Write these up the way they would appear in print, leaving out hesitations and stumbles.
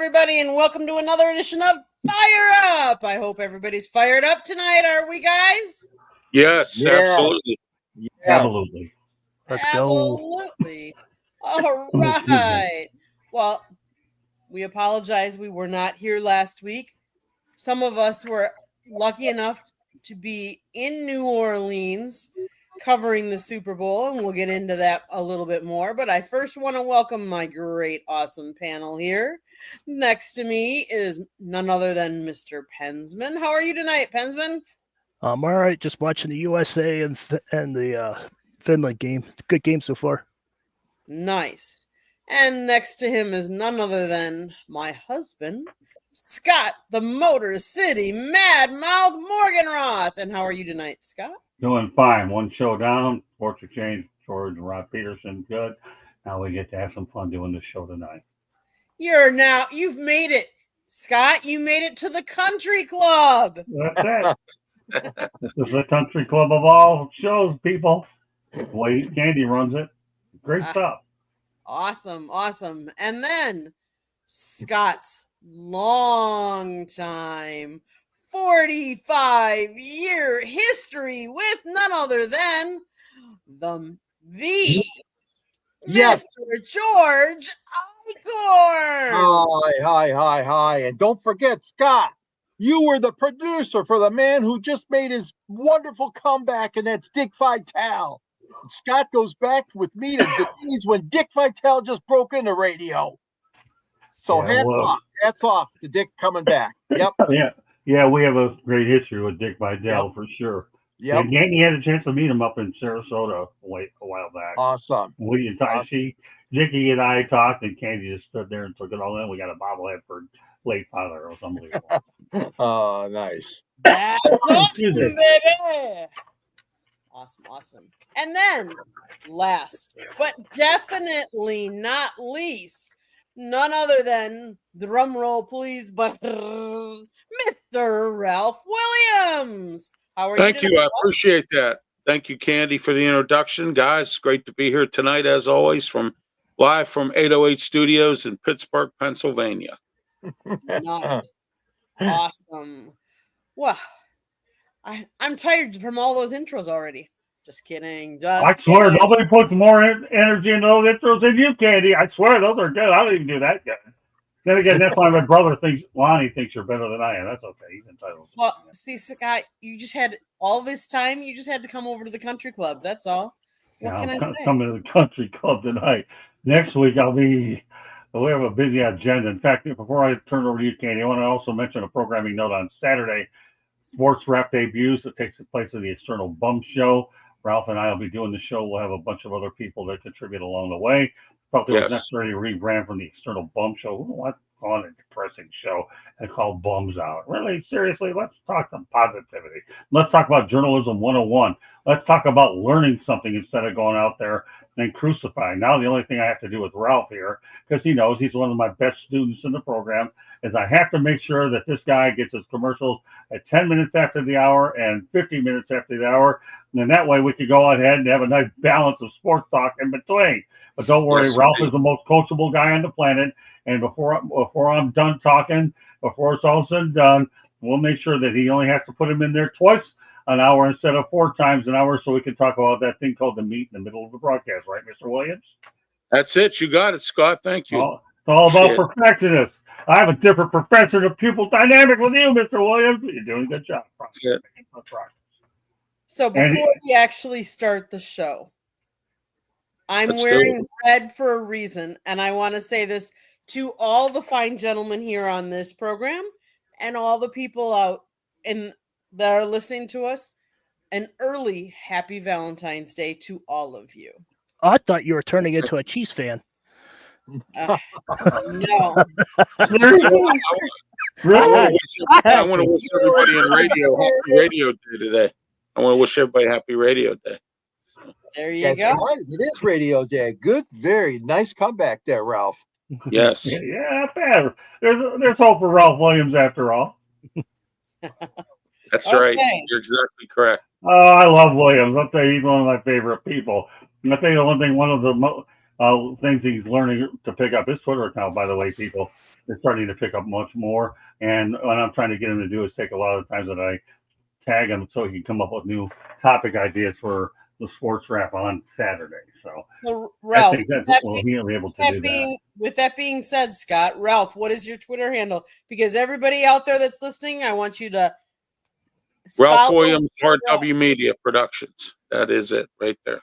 everybody, and welcome to another edition of Fire Up. I hope everybody's fired up tonight. Are we, guys? Yes, absolutely. Yeah. Absolutely. Let's go. Absolutely. All right. Well, we apologize. We were not here last week. Some of us were lucky enough to be in New Orleans covering the Super Bowl, and we'll get into that a little bit more. But I first want to welcome my great, awesome panel here. Next to me is none other than Mr. Pensman. How are you tonight, Pensman? I'm all right. Just watching the USA and the Finland game. Good game so far. Nice. And next to him is none other than my husband, Scott, the Motor City Mad Mouth Morganroth. And how are you tonight, Scott? Doing fine. One show down. Sports Exchange, George and Rod Peterson. Good. Now we get to have some fun doing this show tonight. You've made it, Scott. You made it to the country club. That's it. This is the country club of all shows, people. The way Candy runs it. Great stuff. Awesome. And then Scott's long time 45-year history with none other than the Yes. Mr. George Icorn. Hi. And don't forget, Scott, you were the producer for the man who just made his wonderful comeback, and that's Dick Vitale. Scott goes back with me to the days when Dick Vitale just broke into radio. So hats off to Dick coming back. Yep. Yeah, we have a great history with Dick Vidal for sure. Yep. And Candy had a chance to meet him up in Sarasota a while back. Awesome. Dickie and I talked, and Candy just stood there and took it all in. We got a bobblehead for late father. It was unbelievable. Oh, nice. That's awesome, baby. Awesome. And then, last but definitely not least, none other than, drum roll please, but Mr. Ralph Williams. How are you? Thank you. I appreciate that. Thank you, Candy, for the introduction. Guys, it's great to be here tonight, as always, live from 808 Studios in Pittsburgh, Pennsylvania. Nice. Awesome. Well, I'm tired from all those intros already. Just kidding. I swear, nobody puts more energy into those intros than you, Candy. I swear, those are good. I don't even do that good. Then again, that's why my brother Lonnie thinks you're better than I am. That's okay. He's entitled. Well, see, Scott, you just had all this time. You just had to come over to the country club. That's all. What can I say? Coming to the country club tonight. Next week, we have a busy agenda. In fact, before I turn it over to you, Candy, I want to also mention a programming note on Saturday. Sports Rap debuts that takes place at the External Bum Show. Ralph and I will be doing the show. We'll have a bunch of other people that contribute along the way. Felt it was necessary to rebrand from the External Bum Show. Who wants to call it a depressing show and call bums out? Really, seriously, let's talk some positivity. Let's talk about journalism 101. Let's talk about learning something instead of going out there and crucifying. Now the only thing I have to do with Ralph here, because he knows he's one of my best students in the program, is I have to make sure that this guy gets his commercials at 10 minutes after the hour and 15 minutes after the hour. And then that way we can go ahead and have a nice balance of sports talk in between. But don't worry, Ralph is the most coachable guy on the planet. And before I'm done talking, before it's all said and done, we'll make sure that he only has to put him in there twice an hour instead of 4 times an hour, so we can talk about that thing called the meat in the middle of the broadcast, right, Mr. Williams? That's it. You got it, Scott. Thank you. It's all about perfectionists. I have a different professor to pupil dynamic with you, Mr. Williams. You're doing a good job. That's it. So before we actually start the show, I'm wearing red for a reason, and I want to say this to all the fine gentlemen here on this program and all the people out that are listening to us. An early happy Valentine's Day to all of you. I thought you were turning into a Chiefs fan. No. I want to wish everybody in happy Radio Day today. I want to wish everybody happy Radio Day. There you go. Right. It is Radio Day. Good, very nice comeback there, Ralph. Yes. Yeah, not bad. There's hope for Ralph Williams after all. That's right. You're exactly correct. Oh, I love Williams. I'll tell you, he's one of my favorite people. And I'll tell you the one thing, one of the things he's learning to pick up. His Twitter account, by the way, people, is starting to pick up much more. And what I'm trying to get him to do is take a lot of the times that I tag him so he can come up with new topic ideas for the sports wrap on Saturday. So Ralph, I think that he'll be able to do that. With that being said, Scott, Ralph, what is your Twitter handle? Because everybody out there that's listening, I want you to Ralph Williams, RW Media Productions. That is it right there.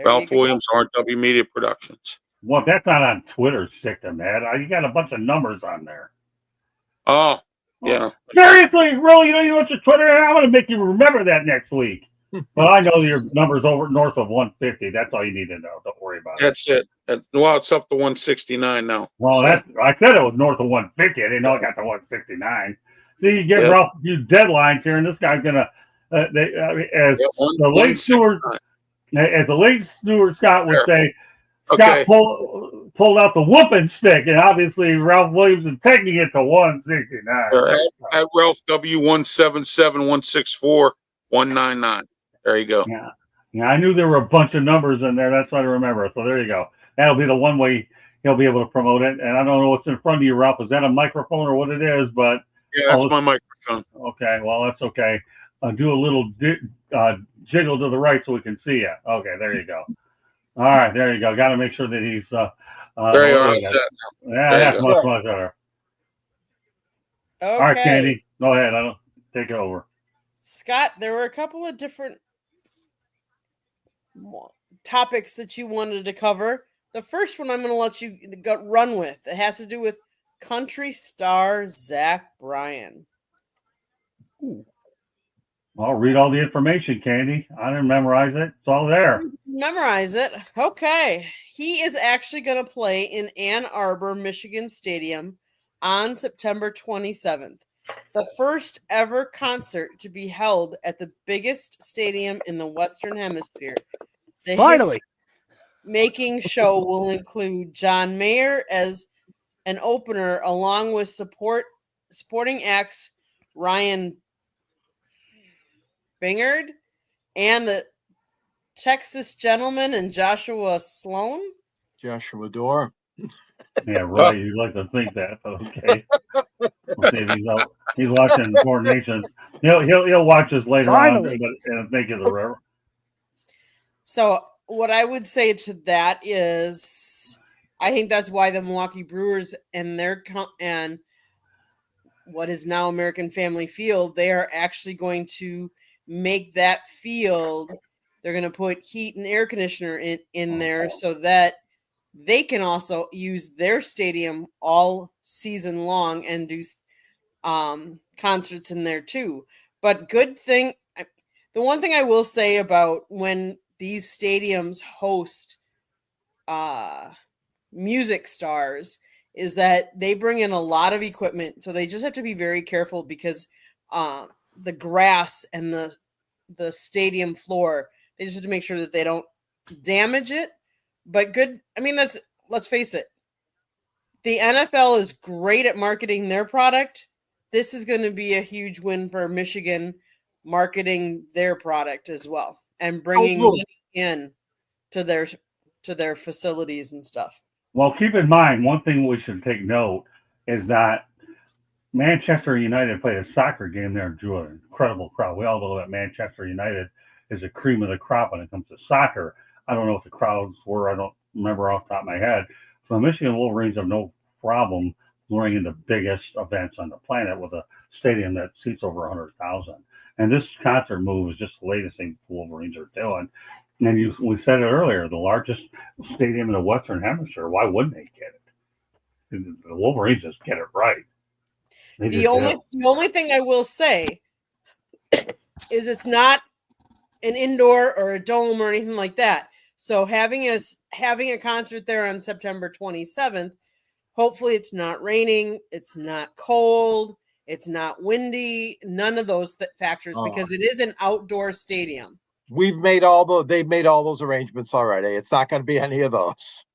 Ralph Williams, RW Media Productions. Well, that's not on Twitter, stick to man. You got a bunch of numbers on there. Oh, yeah. Seriously, really? You don't even want your Twitter? I'm going to make you remember that next week. Well, I know your number's over north of 150. That's all you need to know. Don't worry about it. That's it. Well, it's up to 169 now. Well, so. I said it was north of 150. I didn't know it got to 169. See, you get Ralph a few deadlines here, and this guy's going to, as the late Stewart Scott would say, Scott pulled out the whooping stick, and obviously Ralph Williams is taking it to 169. At Ralph W177164 There you go. Yeah, I knew there were a bunch of numbers in there. That's what I remember. So there you go. That'll be the one way he'll be able to promote it. And I don't know what's in front of you, Ralph. Is that a microphone or what it is? But yeah, that's my microphone. Okay, well, that's okay. Do a little jiggle to the right so we can see you. Okay, there you go. All right, there you go. Got to make sure that he's. There you are. Yeah, that's much better. Okay. All right, Candy, go ahead. I don't take it over. Scott, there were a couple of different topics that you wanted to cover. The first one I'm going to let you run with. It has to do with country star Zach Bryan. Ooh. Well, read all the information, Candy. I didn't memorize it. It's all there. Memorize it. Okay. He is actually going to play in Ann Arbor, Michigan Stadium on September 27th. The first ever concert to be held at the biggest stadium in the Western Hemisphere. The Finally. Making show will include John Mayer as an opener, along with supporting acts Ryan Bingard and the Texas Gentleman and Joshua Sloan. Joshua Dorr. Yeah, right. You'd like to think that, but okay. We'll see if he's watching coordination. He'll watch us later on, but make it a rare. So what I would say to that is, I think that's why the Milwaukee Brewers and what is now American Family Field, they are actually going to make that field. They're going to put heat and air conditioner in there so that they can also use their stadium all season long and do concerts in there too. But good thing, the one thing I will say about when these stadiums host music stars is that they bring in a lot of equipment. So they just have to be very careful because the grass and the stadium floor, they just have to make sure that they don't damage it. But good, I mean, let's face it. The NFL is great at marketing their product. This is going to be a huge win for Michigan marketing their product as well and bringing money in to their facilities and stuff. Well, keep in mind, one thing we should take note is that Manchester United played a soccer game there and drew an incredible crowd. We all know that Manchester United is a cream of the crop when it comes to soccer. I don't know what the crowds were. I don't remember off the top of my head. So the Michigan Wolverines have no problem luring in the biggest events on the planet with a stadium that seats over 100,000. And this concert move is just the latest thing the Wolverines are doing. And we said it earlier, the largest stadium in the Western Hemisphere. Why wouldn't they get it? The Wolverines just get it right. The only thing I will say is it's not an indoor or a dome or anything like that. So having a concert there on September 27th, hopefully it's not raining, it's not cold, it's not windy, none of those factors because it is an outdoor stadium. They've made all those arrangements already. It's not going to be any of those.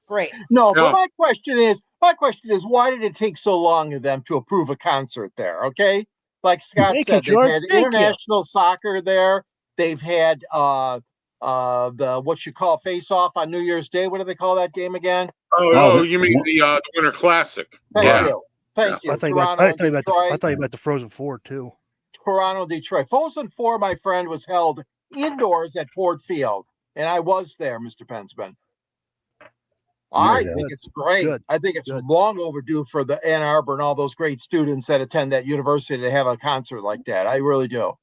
Great. No, but my question is, why did it take so long of them to approve a concert there? Okay. Like Scott said, they've had international soccer there. They've had the what you call face off on New Year's Day. What do they call that game again? Oh, you mean the Winter Classic? Thank you. Thank you. Toronto and Detroit. I thought you meant the Frozen Four too. Toronto, Detroit. Frozen 4, my friend, was held indoors at Ford Field, and I was there, Mr. Pensman. I think it's great. Good. I think it's long overdue for the Ann Arbor and all those great students that attend that university to have a concert like that. I really do.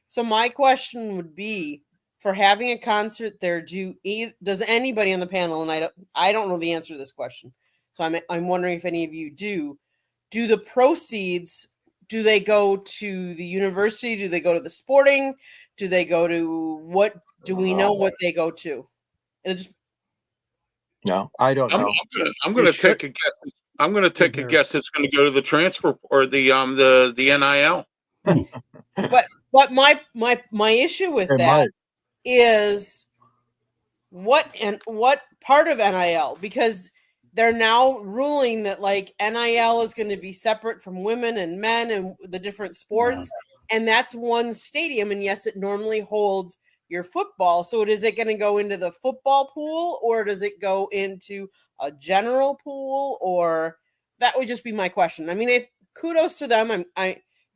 So my question would be, for having a concert there, does anybody on the panel, and I don't know the answer to this question, so I'm wondering if any of you do the proceeds, do they go to the university? Do they go to the sporting? Do they go to what? Do we know what they go to? No, I don't know. I'm going to take a guess. I'm going to take a guess. It's going to go to the transfer or the NIL. But my issue with that is what part of NIL, because they're now ruling that like NIL is going to be separate from women and men and the different sports, and that's one stadium. And yes, it normally holds your football. So is it going to go into the football pool, or does it go into a general pool? Or that would just be my question. I mean, kudos to them.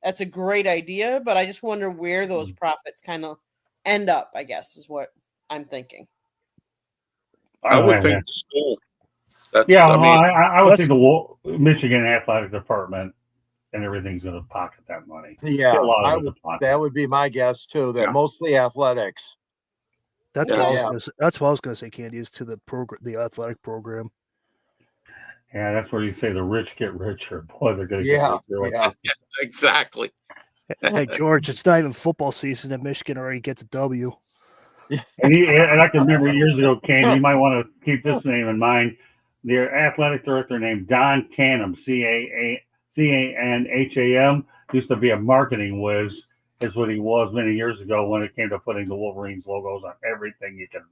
That's a great idea, but I just wonder where those profits kind of end up, I guess, is what I'm thinking. I would think the school. I would think the Michigan Athletic Department and everything's going to pocket that money. Yeah, that would be my guess too. That mostly athletics. That's what I was going to say. Candy, is to the athletic program. Yeah, that's where you say the rich get richer. Boy, they're going to get richer. Yeah, exactly. Hey, George, it's not even football season, and Michigan already gets a W. And I can remember years ago, Candy, you might want to keep this name in mind. Their athletic director named Don Canham, Canham, used to be a marketing whiz, is what he was many years ago when it came to putting the Wolverines logos on everything you can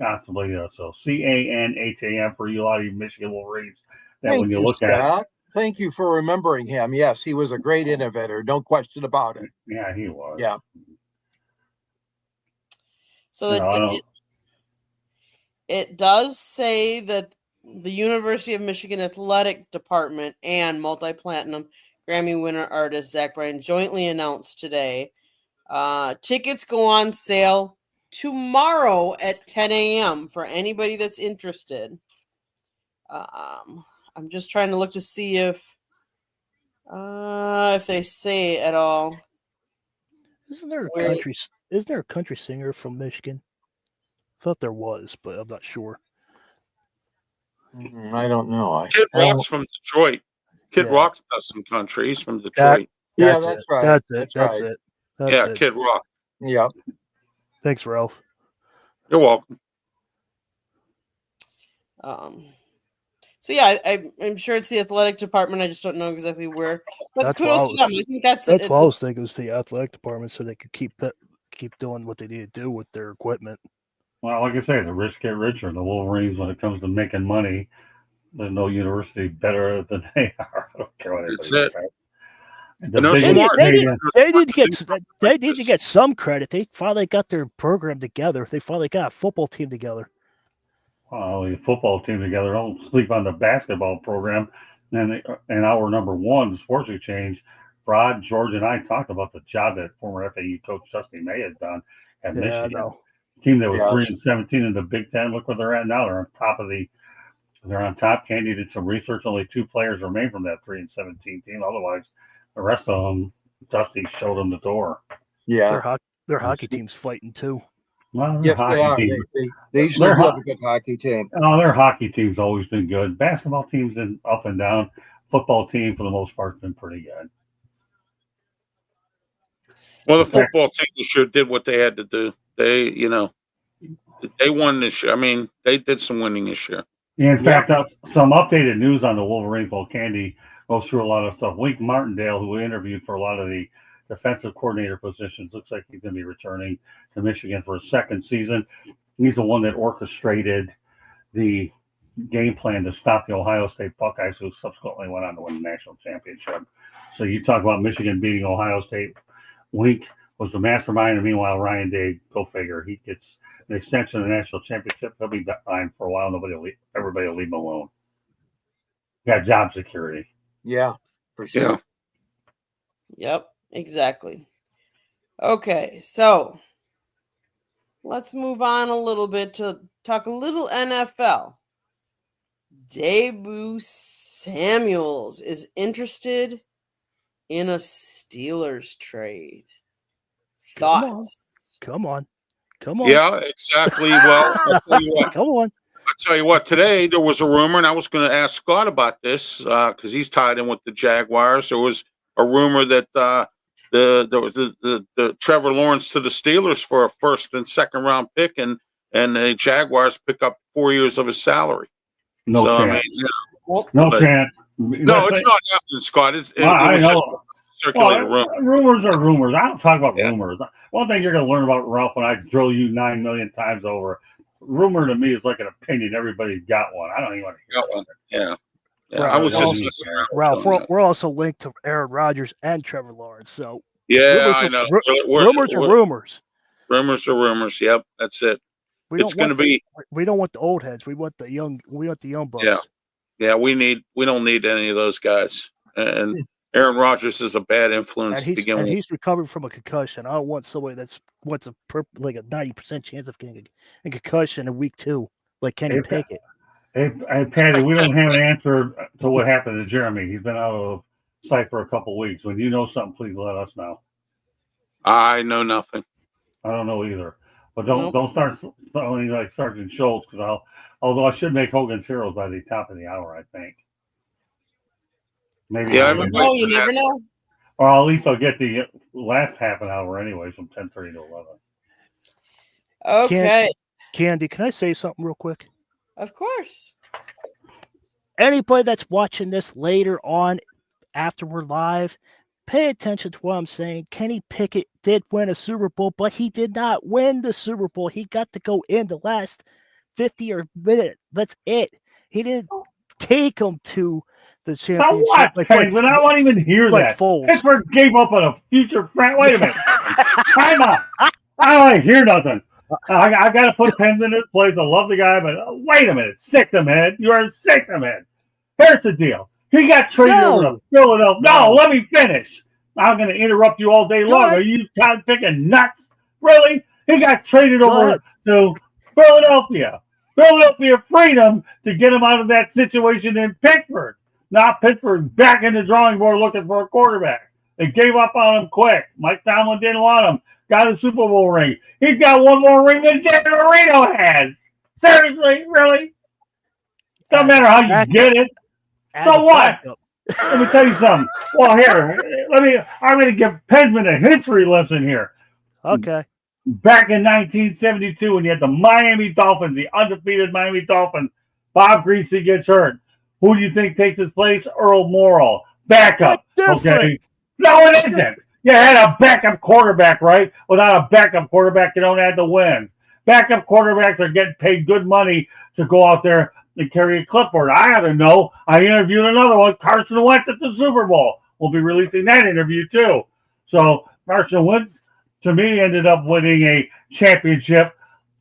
possibly do. So Canham for you, a lot of you Michigan Wolverines. When you look at it. Thank you for remembering him. Yes, he was a great innovator. No question about it. Yeah, he was. Yeah. So it does say that the University of Michigan Athletic Department and multi-platinum Grammy winner artist Zach Bryan jointly announced today. Tickets go on sale tomorrow at 10 a.m. for anybody that's interested. I'm just trying to look to see if they say at all. Isn't there a country singer from Michigan? I thought there was, but I'm not sure. I don't know. Kid Rock's from Detroit. Kid Rock does some country. He's from Detroit. That's right. That's it. Kid Rock. Yeah. Thanks, Ralph. You're welcome. So yeah, I'm sure it's the athletic department. I just don't know exactly where. But kudos to them. I think that's what I was thinking. It was the athletic department, so they could keep doing what they need to do with their equipment. Well, like I say, the rich get richer. The Wolverines, when it comes to making money, there's no university better than they are. I don't care what anybody says. They need to get some credit. They finally got their program together. They finally got a football team together. Well, the football team together. Don't sleep on the basketball program. And our number one, the Sports Exchange, Rod, George, and I talked about the job that former FAU coach Dusty May has done at Michigan. Team that was 3-17 in the Big Ten. Look where they're at now. They're on top. Candy did some research. Only 2 players remain from that 3-17 team. Otherwise, the rest of them, Dusty showed them the door. Yeah, their hockey team's fighting too. Well, yes, they are. They usually have a good hockey team. Oh, their hockey team's always been good. Basketball team's been up and down. Football team, for the most part, has been pretty good. Well, the football team this year did what they had to do. They won this year. I mean, they did some winning this year. Yeah, in fact, some updated news on the Wolverines. While Candy goes through a lot of stuff. Wink Martindale, who we interviewed for a lot of the defensive coordinator positions, looks like he's going to be returning to Michigan for a second season. He's the one that orchestrated the game plan to stop the Ohio State Buckeyes, who subsequently went on to win the national championship. So you talk about Michigan beating Ohio State. Wink was the mastermind. And meanwhile, Ryan Day, go figure, he gets an extension of the national championship. He'll be fine for a while. Everybody will leave him alone. Got job security. Yeah, for sure. Yeah. Yep, exactly. Okay, so let's move on a little bit to talk a little NFL. Debu Samuels is interested in a Steelers trade. Thoughts? Come on. Yeah, exactly. Well, I'll tell you what. Come on. I'll tell you what. Today there was a rumor, and I was going to ask Scott about this because he's tied in with the Jaguars. There was a rumor that the Trevor Lawrence to the Steelers for a first and second round pick, and the Jaguars pick up 4 years of his salary. No so chance. I mean, you know, No but- chance. no, it's not happening, Scott. It I was know. just circulated rumor. Rumors are rumors. I don't talk about Yeah. rumors. One thing you're going to learn about Ralph when I drill you 9 million times over, rumor to me is like an opinion. Everybody's got one. I don't even want to hear Got one. it. Yeah. Right. I was just Well, messing around. Ralph, So, we're also linked to Aaron Rodgers and Trevor Lawrence. So yeah, I know. rumors are rumors. Rumors are rumors. Yep, that's it. It's going to be. We don't want the old heads. We want the young bucks. Yeah, we don't need any of those guys. And Aaron Rodgers is a bad influence to begin with. He's recovering from a concussion. I don't want somebody that's like a 90% chance of getting a concussion in week 2, like Kenny Pickett. Hey, Patty, we don't have an answer to what happened to Jeremy. He's been out of sight for a couple weeks. When you know something, please let us know. I know nothing. I don't know either. But don't start sounding like Sergeant Schultz, because although I should make Hogan's Heroes by the top of the hour, I think. Maybe. Yeah, you never know. Or at least I'll get the last half an hour anyways, from 10:30 to 11. Okay. Candy, can I say something real quick? Of course. Anybody that's watching this later on after we're live, pay attention to what I'm saying. Kenny Pickett did win a Super Bowl, but he did not win the Super Bowl. He got to go in the last 50 or minute. That's it. He didn't take him to the championship. So what? I won't even hear that. Foles. Pittsburgh gave up on a future friend. Wait a minute. Time out. I don't want to hear nothing. I got to put pins in his place. I love the guy, but wait a minute. Sick them head. You are sick them head. Here's the deal. He got traded over to Philadelphia. No, let me finish. I'm going to interrupt you all day long. Are you picking nuts? Really? He got traded over to Philadelphia. Philadelphia freed him to get him out of that situation in Pittsburgh. Now Pittsburgh back in the drawing board looking for a quarterback. They gave up on him quick. Mike Tomlin didn't want him. Got a Super Bowl ring. He's got one more ring than Dan Marino has. Seriously? Really? Doesn't matter how you get it. So what? Let me tell you something. Well, here, I'm going to give Pensman a history lesson here. Okay. Back in 1972, when you had the Miami Dolphins, the undefeated Miami Dolphins, Bob Greasy gets hurt. Who do you think takes his place? Earl Morrall. Backup. Okay. No, it isn't. You had a backup quarterback, right? Without a backup quarterback, you don't have to win. Backup quarterbacks are getting paid good money to go out there and carry a clipboard. I had to know. I interviewed another one, Carson Wentz at the Super Bowl. We'll be releasing that interview too. So Carson Wentz, to me, ended up winning a championship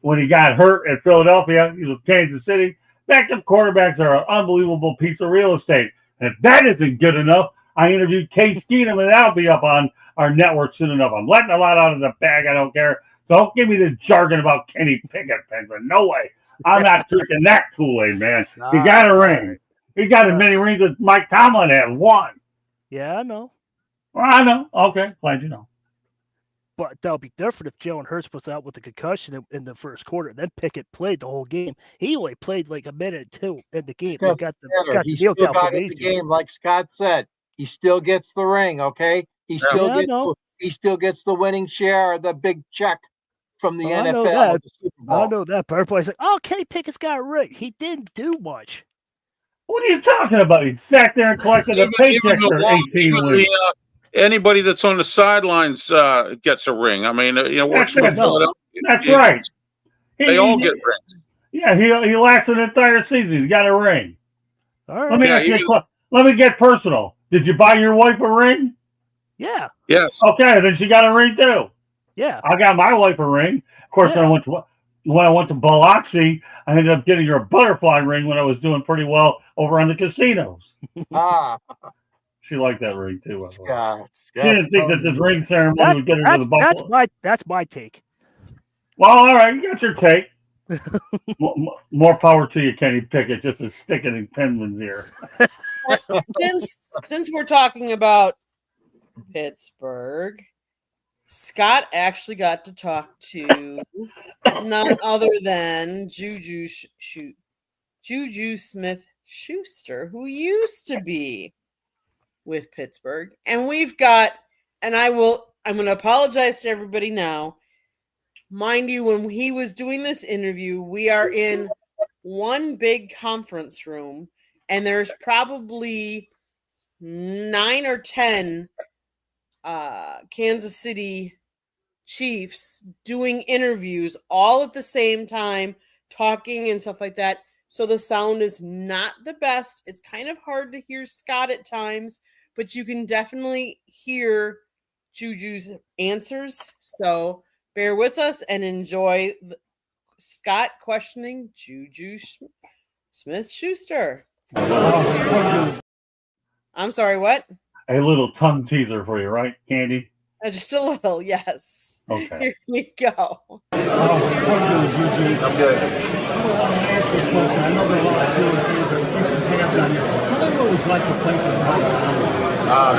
when he got hurt at Philadelphia. He was Kansas City. Backup quarterbacks are an unbelievable piece of real estate. And if that isn't good enough, I interviewed Case Keenum, and that'll be up on our network soon enough. I'm letting a lot out of the bag. I don't care. Don't give me the jargon about Kenny Pickett, Penguin. No way. I'm not drinking that Kool-Aid, man. He got a ring. He got as many rings as Mike Tomlin had. One. Yeah, I know. Well, I know. Okay. Glad you know. But that would be different if Jalen Hurts was out with a concussion in the first quarter. Then Pickett played the whole game. He only played like a minute or two in the game. He still got in the game, like Scott said. He still gets the ring, okay? He still gets the winning share, the big check from the NFL. The Super Bowl. I know that. But everybody's like, "Oh, Kenny Pickett's got a ring. He didn't do much." What are you talking about? He sat there and collected a paycheck for 18 weeks. Anybody that's on the sidelines gets a ring. I mean, works for Philadelphia. That's right. They all get rings. Yeah, he lasts an entire season. He's got a ring. All right. Let me get personal. Did you buy your wife a ring? Yeah. Yes. Okay, then she got a ring too. Yeah. I got my wife a ring. Of course, Yeah. when I went to Biloxi, I ended up getting her a butterfly ring when I was doing pretty well over on the casinos. Ah, She liked that ring too, by the way. Scott. She didn't think that this ring ceremony would get her to the Buffalo. That's my take. Well, all right, you got your take. More power to you, Kenny Pickett, just as sticking in Penman's ear. Since we're talking about Pittsburgh, Scott actually got to talk to none other than Juju Smith-Schuster, who used to be with Pittsburgh. And we've got, and I'm going to apologize to everybody now. Mind you, when he was doing this interview, we are in one big conference room, and there's probably 9 or 10 Kansas City Chiefs doing interviews all at the same time, talking and stuff like that. So the sound is not the best. It's kind of hard to hear Scott at times, but you can definitely hear Juju's answers. So bear with us and enjoy Scott questioning Juju Smith-Schuster. I'm sorry, what? A little tongue teaser for you, right, Candy? Just a little, yes. Okay. Here we go. I'm good. I know there are a lot of Steelers fans that are keeping tabs on you. Tell me what it was like to play for the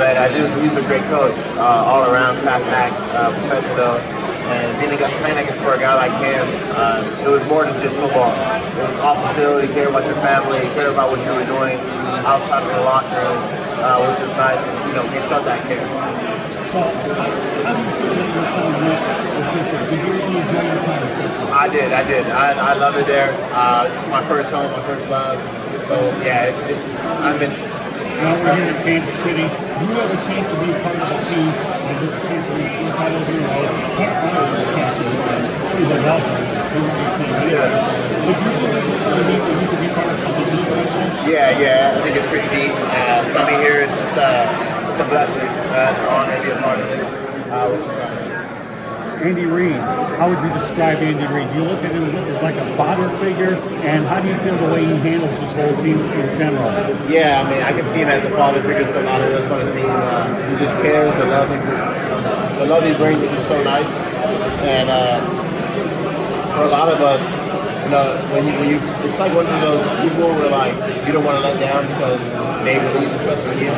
Man, I do. He's a great coach, all around, pass act, professional, and playing against for a guy like him, it was more than just football. It was off the field. He cared about your family, he cared about what you were doing outside of the locker room, which is nice. And, he felt that care. So, how do you feel that you're coming next with Pittsburgh? Did you really enjoy your time at Pittsburgh? I did. I love it there. It's my first home, my first love. So yeah, I miss it. Now we're here in Kansas City. Do you have a chance to be a part of a team? And get a chance to be inside of your life? Can't find a chance to be he's a welcome. Yeah. Would you feel this is really neat for you to be part of something new for yourself? Yeah. I think it's pretty neat. Coming here, it's a blessing. It's an honor to be a part of this, which is nice. Andy Reid, how would you describe Andy Reid? Do you look at him as like a father figure, and how do you feel the way he handles his whole team in general? Yeah, I mean, I can see him as a father figure to a lot of us on the team. He just cares. The love he brings is just so nice, and for a lot of us, when you, it's like one of those people where like you don't want to let down because they believe the trust in you.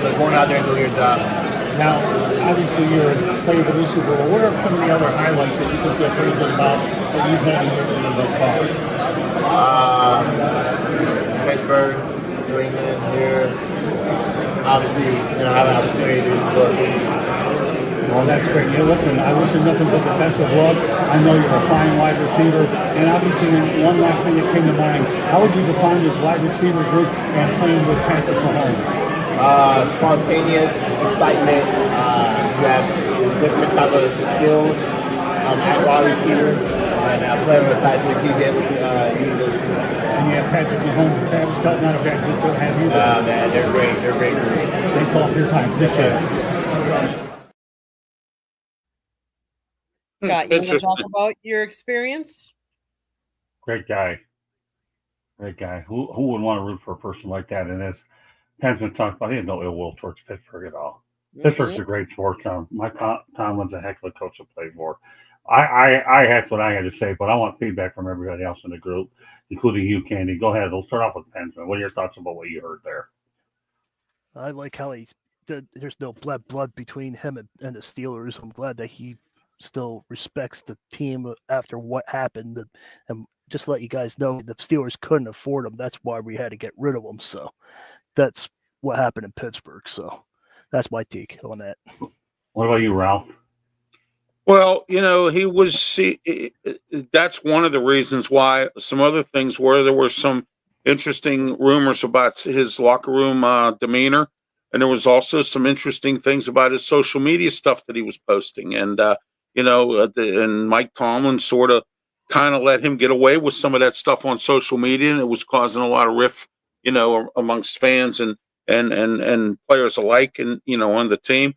So going out there and doing your job. Now, obviously, you're playing for the Super Bowl. What are some of the other highlights that you can feel pretty good about that you've had in your career thus far? Pittsburgh, New England, here. Obviously, having an opportunity to do this book. Well, that's great. Listen, I wish you nothing but the best of luck. I know you're a fine wide receiver. And obviously, one last thing that came to mind, how would you define this wide receiver group and playing with Patrick Mahomes? Spontaneous excitement. You have different type of skills at wide receiver, and playing with Patrick, he's able to use this. And you have Patrick Mahomes and Travis Kelce. Not a bad group to have you. Man, they're great. They're great groups. Thanks all for your time. Appreciate it. Scott, you want to talk about your experience? Great guy. Who would want to root for a person like that? And as Pensman talked about, he had no ill will towards Pittsburgh at all. Pittsburgh's a great sports town. Mike Tomlin's a heck of a coach to play for. I that's what I had to say, but I want feedback from everybody else in the group, including you, Candy. Go ahead. We'll start off with Pensman. What are your thoughts about what you heard there? I like how there's no blood between him and the Steelers. I'm glad that he still respects the team after what happened. And just to let you guys know, the Steelers couldn't afford him. That's why we had to get rid of him. So that's what happened in Pittsburgh. So that's my take on that. What about you, Ralph? Well, that's one of the reasons why some other things were there were some interesting rumors about his locker room demeanor. And there was also some interesting things about his social media stuff that he was posting. And, and Mike Tomlin sort of kind of let him get away with some of that stuff on social media. And it was causing a lot of rift, amongst fans and players alike and, on the team.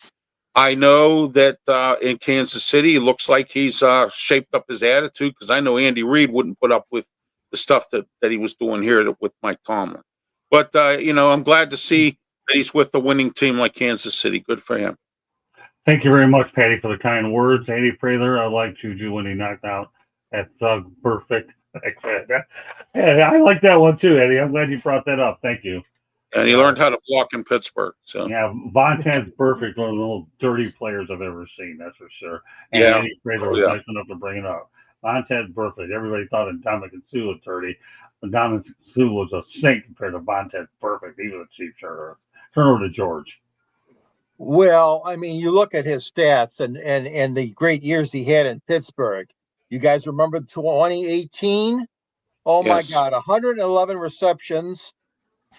I know that in Kansas City, it looks like he's shaped up his attitude, because I know Andy Reid wouldn't put up with the stuff that he was doing here with Mike Tomlin. But, I'm glad to see that he's with the winning team like Kansas City. Good for him. Thank you very much, Patty, for the kind words. Eddie Prather, I like Juju when he knocked out that Thug Perfect. Yeah, I like that one too, Eddie. I'm glad you brought that up. Thank you. And he learned how to block in Pittsburgh. So yeah, Vontad's Perfect, one of the little dirty players I've ever seen, that's for sure. And yeah, Eddie Prather was nice enough to bring it up. Vontad's Perfect. Everybody thought Ndamukong Suh was dirty. Ndamukong Suh was a saint compared to Vontad's Perfect. He was a cheap turnover. Turn over to George. Well, I mean, you look at his stats and the great years he had in Pittsburgh. You guys remember 2018? Oh my God, 111 receptions,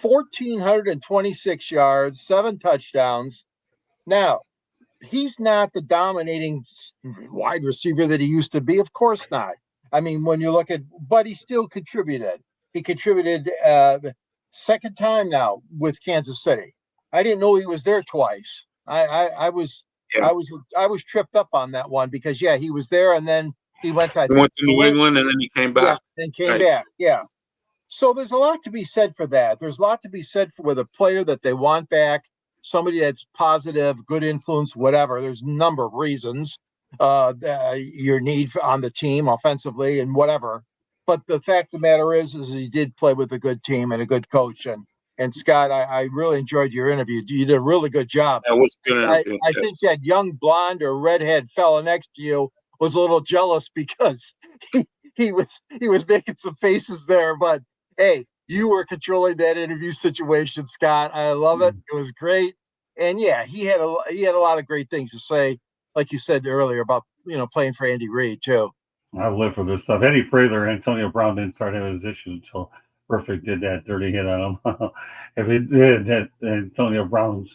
1,426 yards, 7 touchdowns. Now, he's not the dominating wide receiver that he used to be. Of course not. I mean, when you look at, but he still contributed. He contributed second time now with Kansas City. I didn't know he was there twice. I was tripped up on that one because he was there and then he went to New England and then he came back. Yeah, and came back. Yeah. So there's a lot to be said for that. There's a lot to be said for a player that they want back, somebody that's positive, good influence, whatever. There's a number of reasons your need on the team offensively and whatever. But the fact of the matter is he did play with a good team and a good coach. And Scott, I really enjoyed your interview. You did a really good job. That was a good interview. I think that young blonde or redhead fella next to you was a little jealous because he was making some faces there, but hey, you were controlling that interview situation, Scott. I love it. It was great. And yeah, he had a lot of great things to say, like you said earlier about playing for Andy Reid too. I live for this stuff. Eddie Prather, Antonio Brown didn't start having his issues until Perfect did that dirty hit on him. If he did, that Antonio Brown's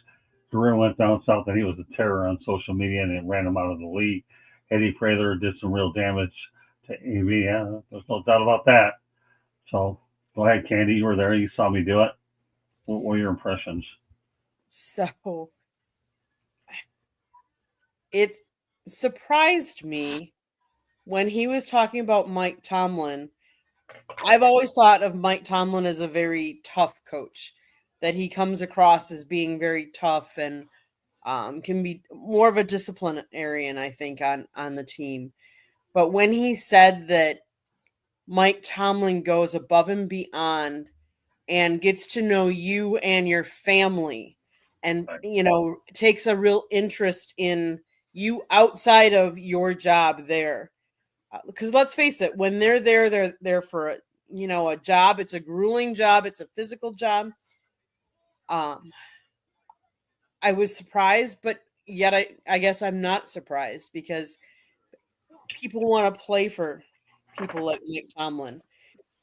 career went down south, and he was a terror on social media, and it ran him out of the league. Eddie Prather did some real damage to AB. Yeah, there's no doubt about that. So go ahead, Candy. You were there. You saw me do it. What were your impressions? So it surprised me when he was talking about Mike Tomlin. I've always thought of Mike Tomlin as a very tough coach, that he comes across as being very tough and can be more of a disciplinarian, I think, on the team. But when he said that Mike Tomlin goes above and beyond and gets to know you and your family and, takes a real interest in you outside of your job there. Because let's face it, when they're there for a job. It's a grueling job. It's a physical job. I was surprised, but yet I guess I'm not surprised because people want to play for people like Mike Tomlin.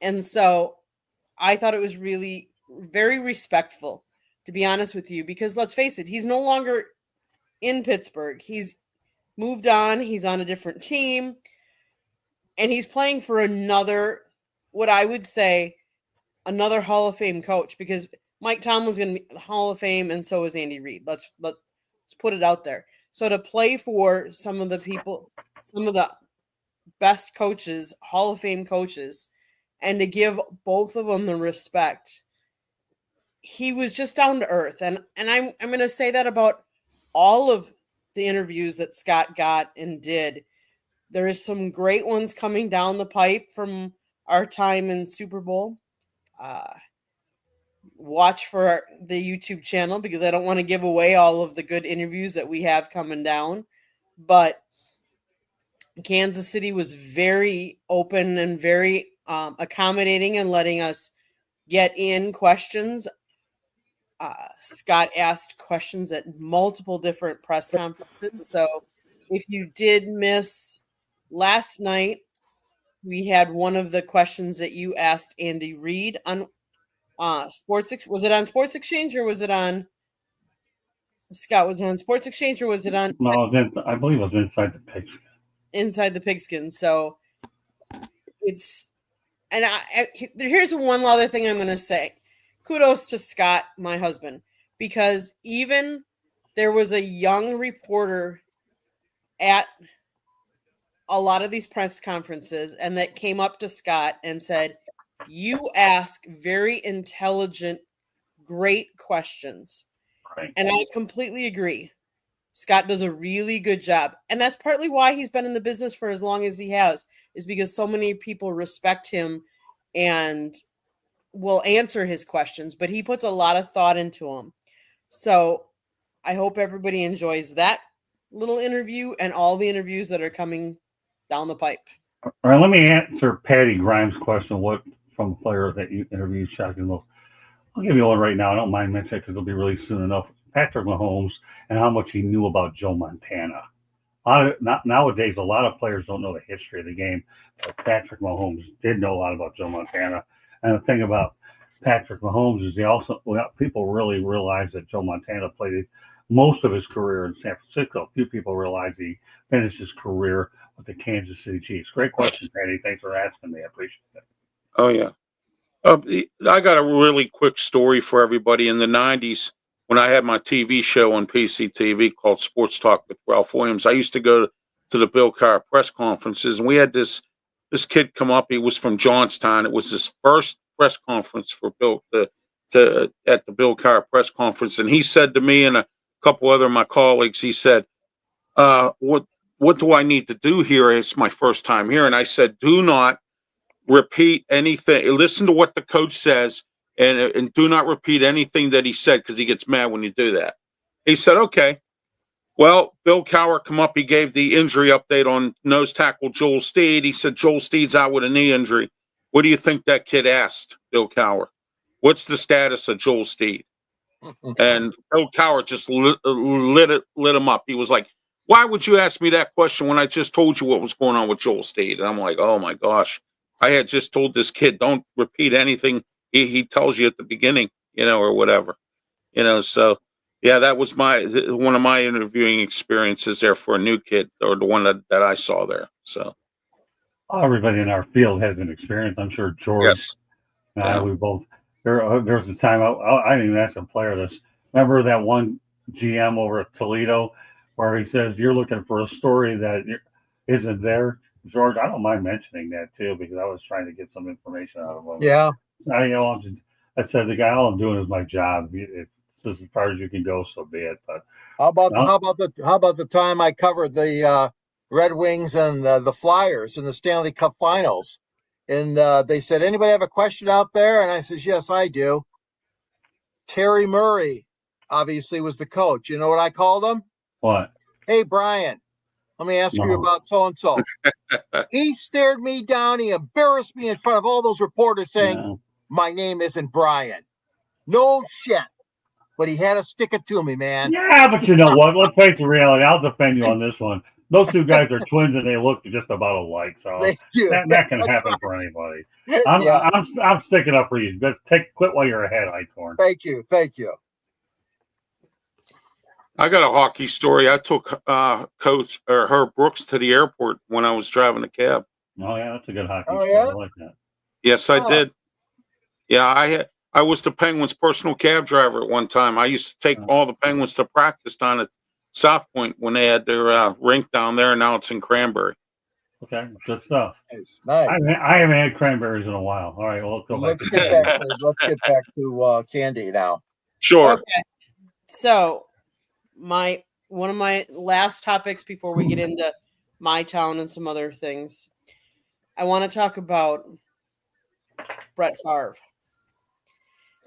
And so I thought it was really very respectful, to be honest with you, because let's face it, he's no longer in Pittsburgh. He's moved on. He's on a different team. And he's playing for another, what I would say, another Hall of Fame coach, because Mike Tomlin's going to be the Hall of Fame, and so is Andy Reid. Let's put it out there. So to play for some of the best coaches, Hall of Fame coaches, and to give both of them the respect, he was just down to earth. And I'm going to say that about all of the interviews that Scott got and did. There is some great ones coming down the pipe from our time in Super Bowl. Watch for the YouTube channel because I don't want to give away all of the good interviews that we have coming down. But Kansas City was very open and very accommodating and letting us get in questions. Scott asked questions at multiple different press conferences. So if you did miss last night, we had one of the questions that you asked Andy Reid on was it on Sports Exchange or was it on Scott? Was it on Sports Exchange or was it on? No, I believe it was inside the pigskin. Inside the pigskin. So it's, and here's one other thing I'm going to say. Kudos to Scott, my husband, because even there was a young reporter at a lot of these press conferences and that came up to Scott and said, "You ask very intelligent, great questions." Right. And I completely agree. Scott does a really good job. And that's partly why he's been in the business for as long as he has, is because so many people respect him and will answer his questions, but he puts a lot of thought into them. So I hope everybody enjoys that little interview and all the interviews that are coming down the pipe. All right, let me answer Patty Grimes' question. What from the player that you interviewed shocked you the most? I'll give you one right now. I don't mind mentioning it because it'll be really soon enough. Patrick Mahomes and how much he knew about Joe Montana. Nowadays, a lot of players don't know the history of the game, but Patrick Mahomes did know a lot about Joe Montana. And the thing about Patrick Mahomes is people really realize that Joe Montana played most of his career in San Francisco. Few people realize he finished his career with the Kansas City Chiefs. Great question, Patty. Thanks for asking me. I appreciate it. Oh yeah. I got a really quick story for everybody. In the 90s, when I had my TV show on PCTV called Sports Talk with Ralph Williams, I used to go to the Bill Cowher press conferences, and we had this kid come up. He was from Johnstown. It was his first press conference for Bill at the Bill Cowher press conference, and he said to me and a couple other of my colleagues, he said, "What do I need to do here? It's my first time here." And I said, "Do not repeat anything. Listen to what the coach says, and do not repeat anything that he said because he gets mad when you do that." He said, "Okay." Well, Bill Cowher come up. He gave the injury update on nose tackle Joel Steed. He said Joel Steed's out with a knee injury. What do you think that kid asked Bill Cowher? What's the status of Joel Steed? And Bill Cowher just lit him up. He was like, "Why would you ask me that question when I just told you what was going on with Joel Steed?" And I'm like, "Oh my gosh. I had just told this kid, don't repeat anything he tells you at the beginning, or whatever, So, yeah, that was one of my interviewing experiences there for a new kid, or the one that I saw there. So, Everybody in our field has an experience. I'm sure George yes, and yeah, we both. There was a time I didn't even ask a player this. Remember that one GM over at Toledo where he says you're looking for a story that isn't there. George, I don't mind mentioning that too because I was trying to get some information out of him. Yeah. I said the guy, all I'm doing is my job. It's as far as you can go, so be it. But how about the time I covered the Red Wings and the Flyers in the Stanley Cup Finals, and they said, "Anybody have a question out there?" And I says, "Yes, I do." Terry Murray, obviously, was the coach. You know what I called him? what? "Hey, Brian, let me ask you No. about so and so." He stared me down. He embarrassed me in front of all those reporters, saying, No. "My name isn't Brian." No shit. But he had to stick it to me, man. Yeah, but you know what? Let's face the reality. I'll defend you on this one. Those two guys are twins, and they look just about alike. So They do. that can happen for anybody. Yeah. I'm sticking up for you. Just quit while you're ahead, Eichhorn. Thank you. I got a hockey story. I took Coach or Herb Brooks to the airport when I was driving a cab. Oh yeah, that's a good hockey Oh, story. yeah? I like that. Yes, I did. Yeah, I was the Penguins' personal cab driver at one time. I used to take all the Penguins to practice down at South Point when they had their rink down there, and now it's in Cranberry. Okay, good stuff. Nice. I haven't had cranberries in a while. All right, well, let's go back. Let's get back to Candy now. Sure. Okay. So, one of my last topics before we get into my town and some other things, I want to talk about Brett Favre.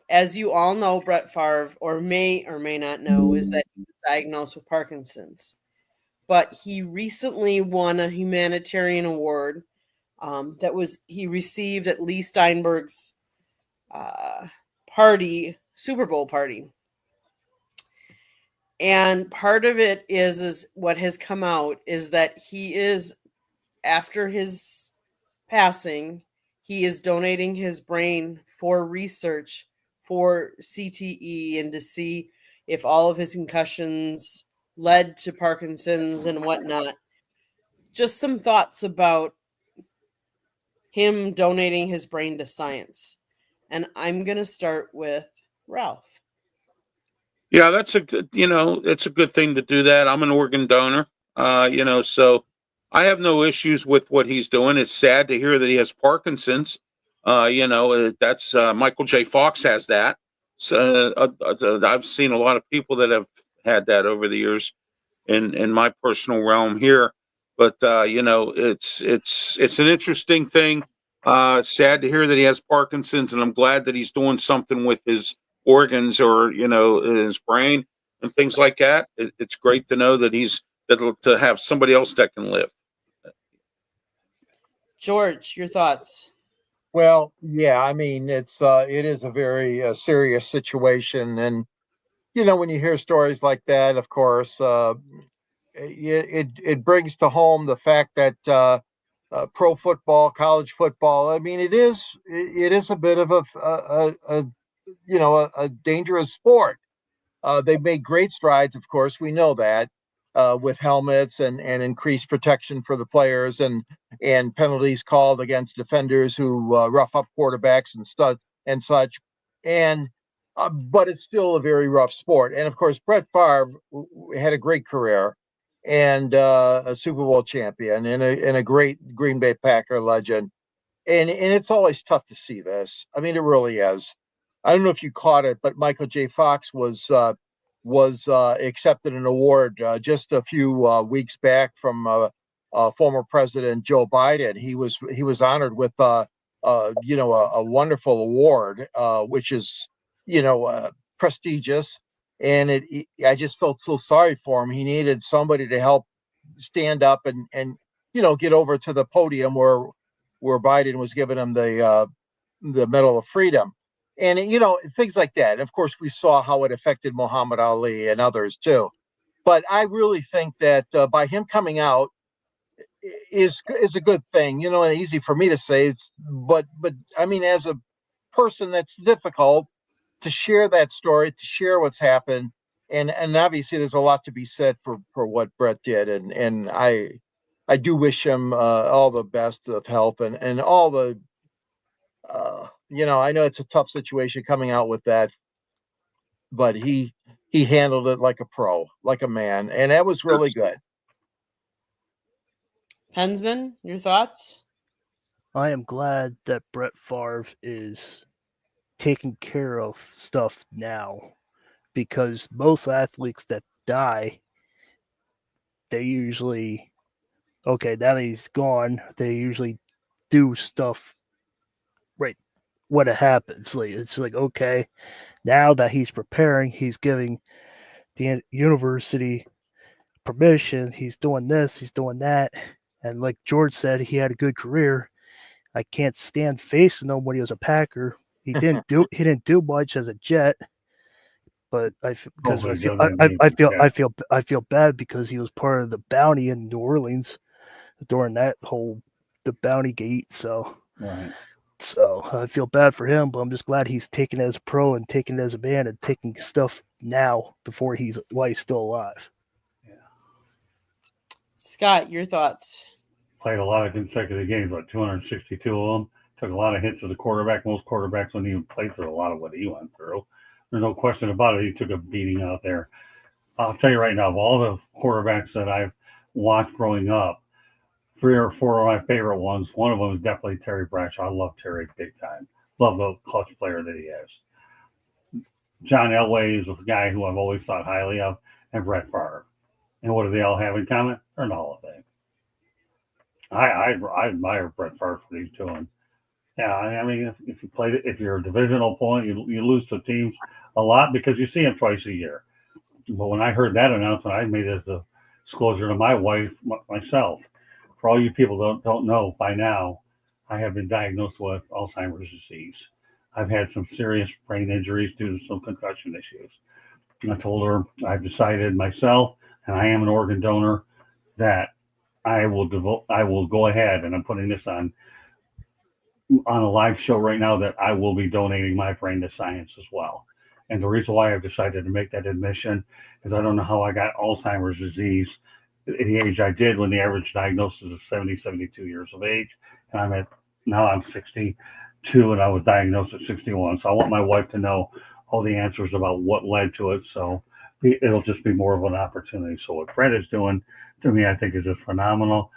As you all know, Brett Favre, or may not know, is that he was diagnosed with Parkinson's. But he recently won a humanitarian award he received at Lee Steinberg's Super Bowl party. And part of it is what has come out is that he is, after his passing, he is donating his brain for research for CTE and to see if all of his concussions led to Parkinson's and whatnot. Just some thoughts about him donating his brain to science. And I'm going to start with Ralph. Yeah, that's a good, it's a good thing to do that. I'm an organ donor, so I have no issues with what he's doing. It's sad to hear that he has Parkinson's. That's Michael J. Fox has that. So I've seen a lot of people that have had that over the years in my personal realm here. But it's an interesting thing. It's sad to hear that he has Parkinson's, and I'm glad that he's doing something with his organs or his brain and things like that. It's great to know that to have somebody else that can live. George, your thoughts? Well, yeah, I mean, it is a very serious situation, and when you hear stories like that, of course, it brings to home the fact that pro football, college football. I mean, it is a bit of a dangerous sport. They've made great strides, of course. We know that with helmets and increased protection for the players and penalties called against defenders who rough up quarterbacks and such. And but it's still a very rough sport. And of course, Brett Favre had a great career and a Super Bowl champion and a great Green Bay Packer legend. And it's always tough to see this. I mean, it really is. I don't know if you caught it, but Michael J. Fox was accepted an award just a few weeks back from former President Joe Biden. He was honored with a wonderful award, which is prestigious. And I just felt so sorry for him. He needed somebody to help stand up and get over to the podium where Biden was giving him the Medal of Freedom, and things like that. And of course, we saw how it affected Muhammad Ali and others too. But I really think that by him coming out is a good thing. And easy for me to say. But I mean, as a person, that's difficult to share that story, to share what's happened, and obviously there's a lot to be said for what Brett did, and I do wish him all the best of health and all the I know it's a tough situation coming out with that, but he handled it like a pro, like a man, and that was really good. Hensman, your thoughts? I am glad that Brett Favre is taking care of stuff now, because most athletes that die, they usually, okay, now that he's gone, they usually do stuff right when it happens. Like, it's like, okay, now that he's preparing, he's giving the university permission, he's doing this, he's doing that. And like George said, he had a good career. I can't stand facing him when he was a Packer. He didn't do much as a Jet, but I feel bad because he was part of the bounty in New Orleans during that whole the bounty gate. So Right. So I feel bad for him, but I'm just glad he's taking it as a pro and taking it as a man and taking stuff now while he's still alive. Scott, your thoughts? Played a lot of consecutive games, about 262 of them. Took a lot of hits as a quarterback. Most quarterbacks wouldn't even play through a lot of what he went through. There's no question about it. He took a beating out there. I'll tell you right now, of all the quarterbacks that I've watched growing up, 3 or 4 of my favorite ones. One of them is definitely Terry Bradshaw. I love Terry big time. Love the clutch player that he is. John Elway is a guy who I've always thought highly of, and Brett Favre. And what do they all have in common? They're in the Hall of Fame. I admire Brett Favre for these two. And yeah, I mean, if you're a divisional opponent, you lose to teams a lot because you see them twice a year. But when I heard that announcement, I made it as a disclosure to my wife, myself. For all you people don't know by now, I have been diagnosed with Alzheimer's disease. I've had some serious brain injuries due to some concussion issues. And I told her I've decided myself, and I am an organ donor, that I will go ahead, and I'm putting this on a live show right now, that I will be donating my brain to science as well. And the reason why I've decided to make that admission is I don't know how I got Alzheimer's disease at the age I did, when the average diagnosis is 70, 72 years of age. And now I'm 62 and I was diagnosed at 61. So I want my wife to know all the answers about what led to it. So it'll just be more of an opportunity. So what Brett is doing, to me, I think is just phenomenal.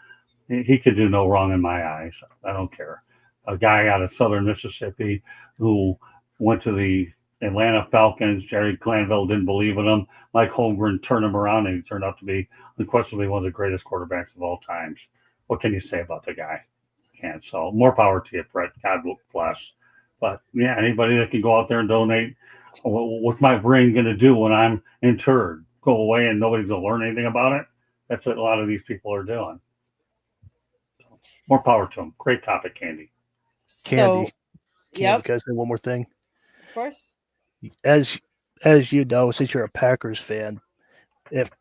He could do no wrong in my eyes. I don't care. A guy out of Southern Mississippi who went to the Atlanta Falcons. Jerry Glanville didn't believe in him. Mike Holmgren turned him around, and he turned out to be unquestionably one of the greatest quarterbacks of all times. What can you say about the guy? Can't. So more power to you, Brett. God bless. But yeah, anybody that can go out there and donate, what's my brain going to do when I'm interred? Go away and nobody's going to learn anything about it? That's what a lot of these people are doing. So, more power to them. Great topic, Candy. Candy. Yep. Can I say one more thing? Of course. As you know, since you're a Packers fan,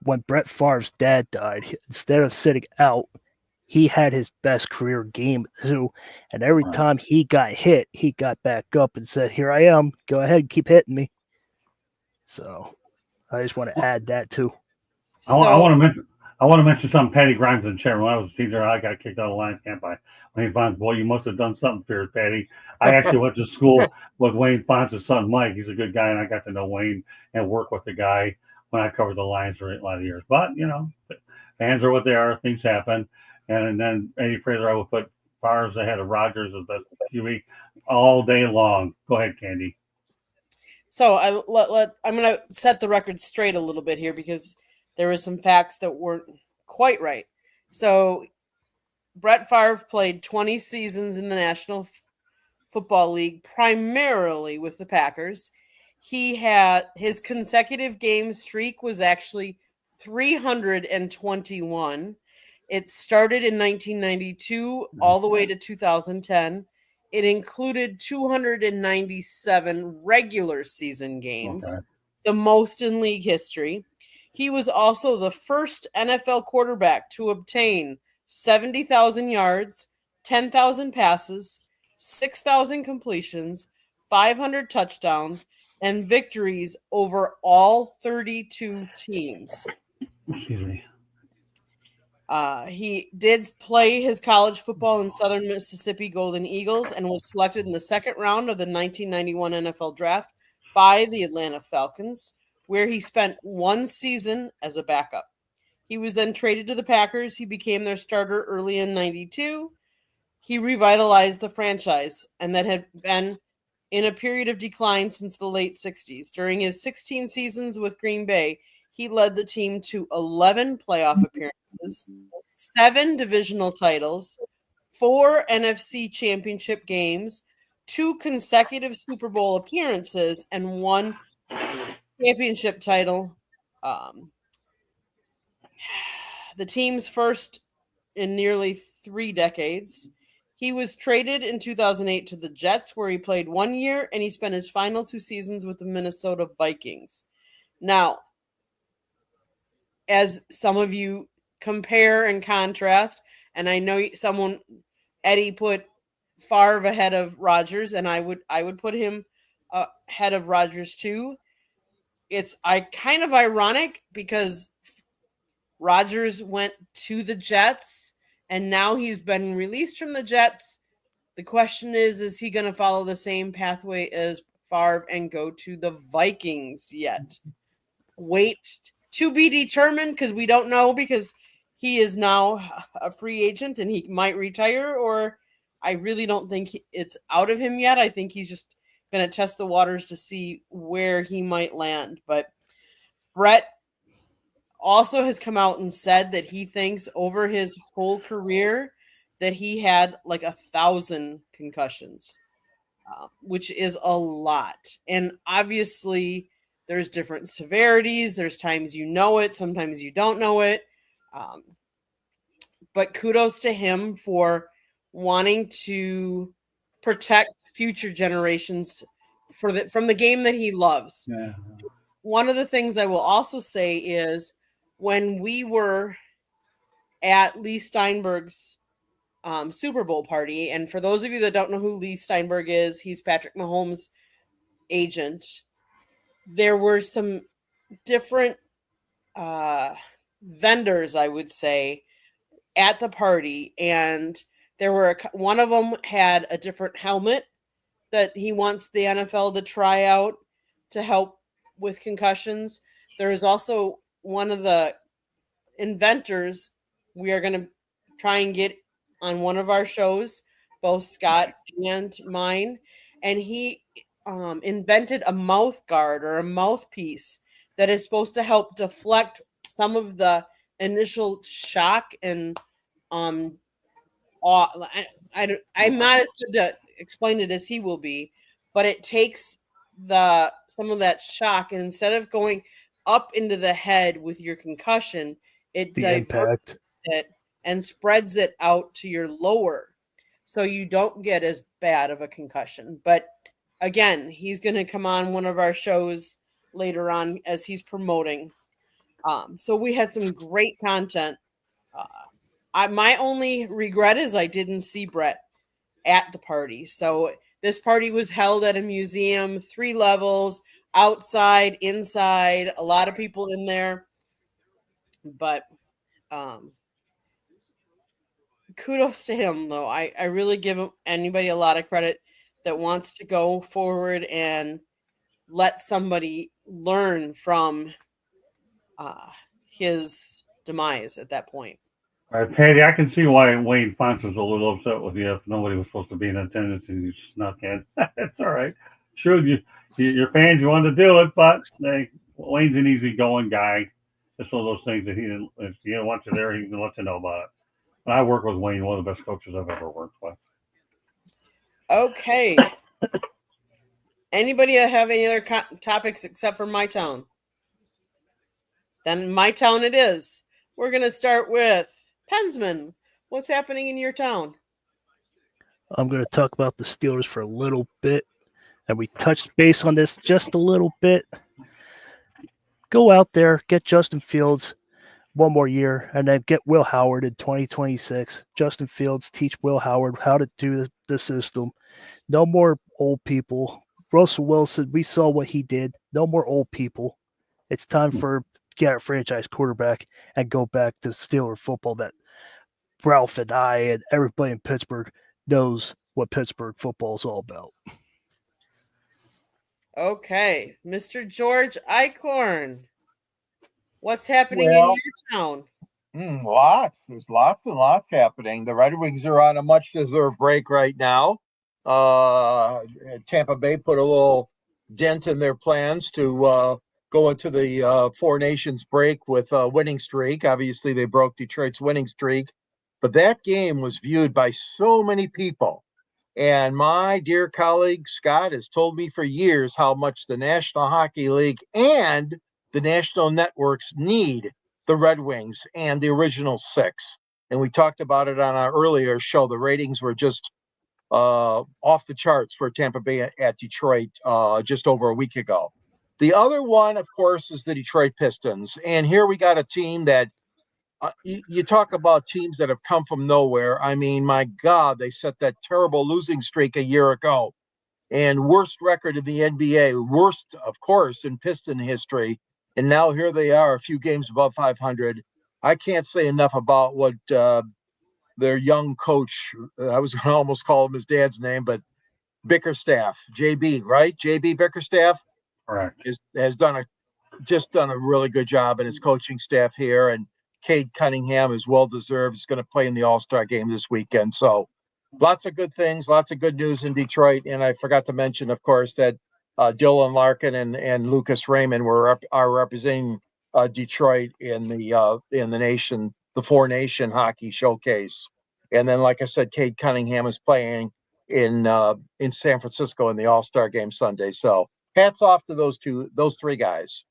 when Brett Favre's dad died, instead of sitting out, he had his best career game too. And every time he got hit, he got back up and said, "Here I am. Go ahead, keep hitting me." So I just want to add that too. I want to mention something. Patty Grimes in the chat. When I was a teacher, I got kicked out of the Lions camp by Wayne Fonz. Boy, you must have done something for it, Patty. I actually went to school with Wayne Fonz's son, Mike. He's a good guy, and I got to know Wayne and work with the guy when I covered the Lions for a lot of years. But, fans are what they are. Things happen. And then Eddie Fraser, I would put Favre ahead of Rodgers as the QB all day long. Go ahead, Candy. So I'm going to set the record straight a little bit here because there were some facts that weren't quite right. So Brett Favre played 20 seasons in the National Football League, primarily with the Packers. He had his consecutive game streak was actually 321. It started in 1992 all the way to 2010. It included 297 regular season games, the most in league history. He was also the first NFL quarterback to obtain 70,000 yards, 10,000 passes, 6,000 completions, 500 touchdowns, and victories over all 32 teams. Excuse me. He did play his college football in Southern Mississippi Golden Eagles and was selected in the second round of the 1991 NFL Draft by the Atlanta Falcons, where he spent one season as a backup. He was then traded to the Packers. He became their starter early in 92. He revitalized the franchise, and that had been in a period of decline since the late 60s. During his 16 seasons with Green Bay, he led the team to 11 playoff appearances, 7 divisional titles, 4 NFC championship games, 2 consecutive Super Bowl appearances, and 1 championship title. The team's first in nearly 3 decades. He was traded in 2008 to the Jets, where he played 1 year, and he spent his final 2 seasons with the Minnesota Vikings. Now, as some of you compare and contrast, and I know Eddie put Favre ahead of Rodgers, and I would put him ahead of Rodgers too. It's kind of ironic because Rodgers went to the Jets, and now he's been released from the Jets. The question is he going to follow the same pathway as Favre and go to the Vikings yet? Wait to be determined, because we don't know, because he is now a free agent and he might retire, or I really don't think it's out of him yet. I think he's just going to test the waters to see where he might land. But Brett also has come out and said that he thinks over his whole career that he had like 1,000 concussions, which is a lot. And obviously there's different severities. There's times you know it, sometimes you don't know it. But kudos to him for wanting to protect future generations from the game that he loves. Yeah. One of the things I will also say is when we were at Lee Steinberg's Super Bowl party, and for those of you that don't know who Lee Steinberg is, he's Patrick Mahomes' agent. There were some different vendors, I would say, at the party, and one of them had a different helmet that he wants the NFL to try out. to help with concussions. There is also one of the inventors we are going to try and get on one of our shows, both Scott and mine. And he invented a mouth guard or a mouthpiece that is supposed to help deflect some of the initial shock and um I'm not as good to explain it as he will be, but it takes some of that shock, and instead of going up into the head with your concussion, it The diverts impact. it and spreads it out to your lower, so you don't get as bad of a concussion. But again, he's going to come on one of our shows later on as he's promoting. So we had some great content. My only regret is I didn't see Brett at the party. So this party was held at a museum, 3 levels, outside, inside, a lot of people in there. But kudos to him, though. I really give anybody a lot of credit that wants to go forward and let somebody learn from his demise at that point. All right, Patty, I can see why Wayne Fonts was a little upset with you if nobody was supposed to be in attendance and you snuck in. It's all right. Sure, your fans, you wanted to do it, but Wayne's an easygoing guy. It's one of those things that if he didn't want you there, he can let you know about it. And I work with Wayne, one of the best coaches I've ever worked with. Okay. Anybody have any other topics except for my town? Then my town it is. We're going to start with Pensman. What's happening in your town? I'm going to talk about the Steelers for a little bit, and we touched base on this just a little bit. Go out there, get Justin Fields one more year, and then get Will Howard in 2026. Justin Fields, teach Will Howard how to do the system. No more old people. Russell Wilson, we saw what he did. No more old people. It's time for get a franchise quarterback and go back to Steeler football that Ralph and I and everybody in Pittsburgh knows what Pittsburgh football is all about. Okay, Mr. George Eichhorn. What's happening in your town? Lots. There's lots and lots happening. The Red Wings are on a much deserved break right now. Tampa Bay put a little dent in their plans to go into the Four Nations break with a winning streak. Obviously, they broke Detroit's winning streak, but that game was viewed by so many people. And my dear colleague Scott has told me for years how much the National Hockey League and the national networks need the Red Wings and the original 6. And we talked about it on our earlier show. The ratings were just off the charts for Tampa Bay at Detroit just over a week ago. The other one, of course, is the Detroit Pistons. And here we got a team that you talk about teams that have come from nowhere. I mean, my God, they set that terrible losing streak a year ago. And worst record in the NBA, worst, of course, in Piston history. And now here they are, a few games above 500. I can't say enough about what their young coach, I was going to almost call him his dad's name, but Bickerstaff, JB, right? JB Bickerstaff Correct. has done a really good job in his coaching staff here. And Cade Cunningham is well-deserved. He's going to play in the All-Star game this weekend. So lots of good things, lots of good news in Detroit. And I forgot to mention, of course, that Dylan Larkin and Lucas Raymond are representing Detroit in the nation, the Four Nation Hockey Showcase. And then, like I said, Cade Cunningham is playing in San Francisco in the All-Star game Sunday. So hats off to those 3 guys.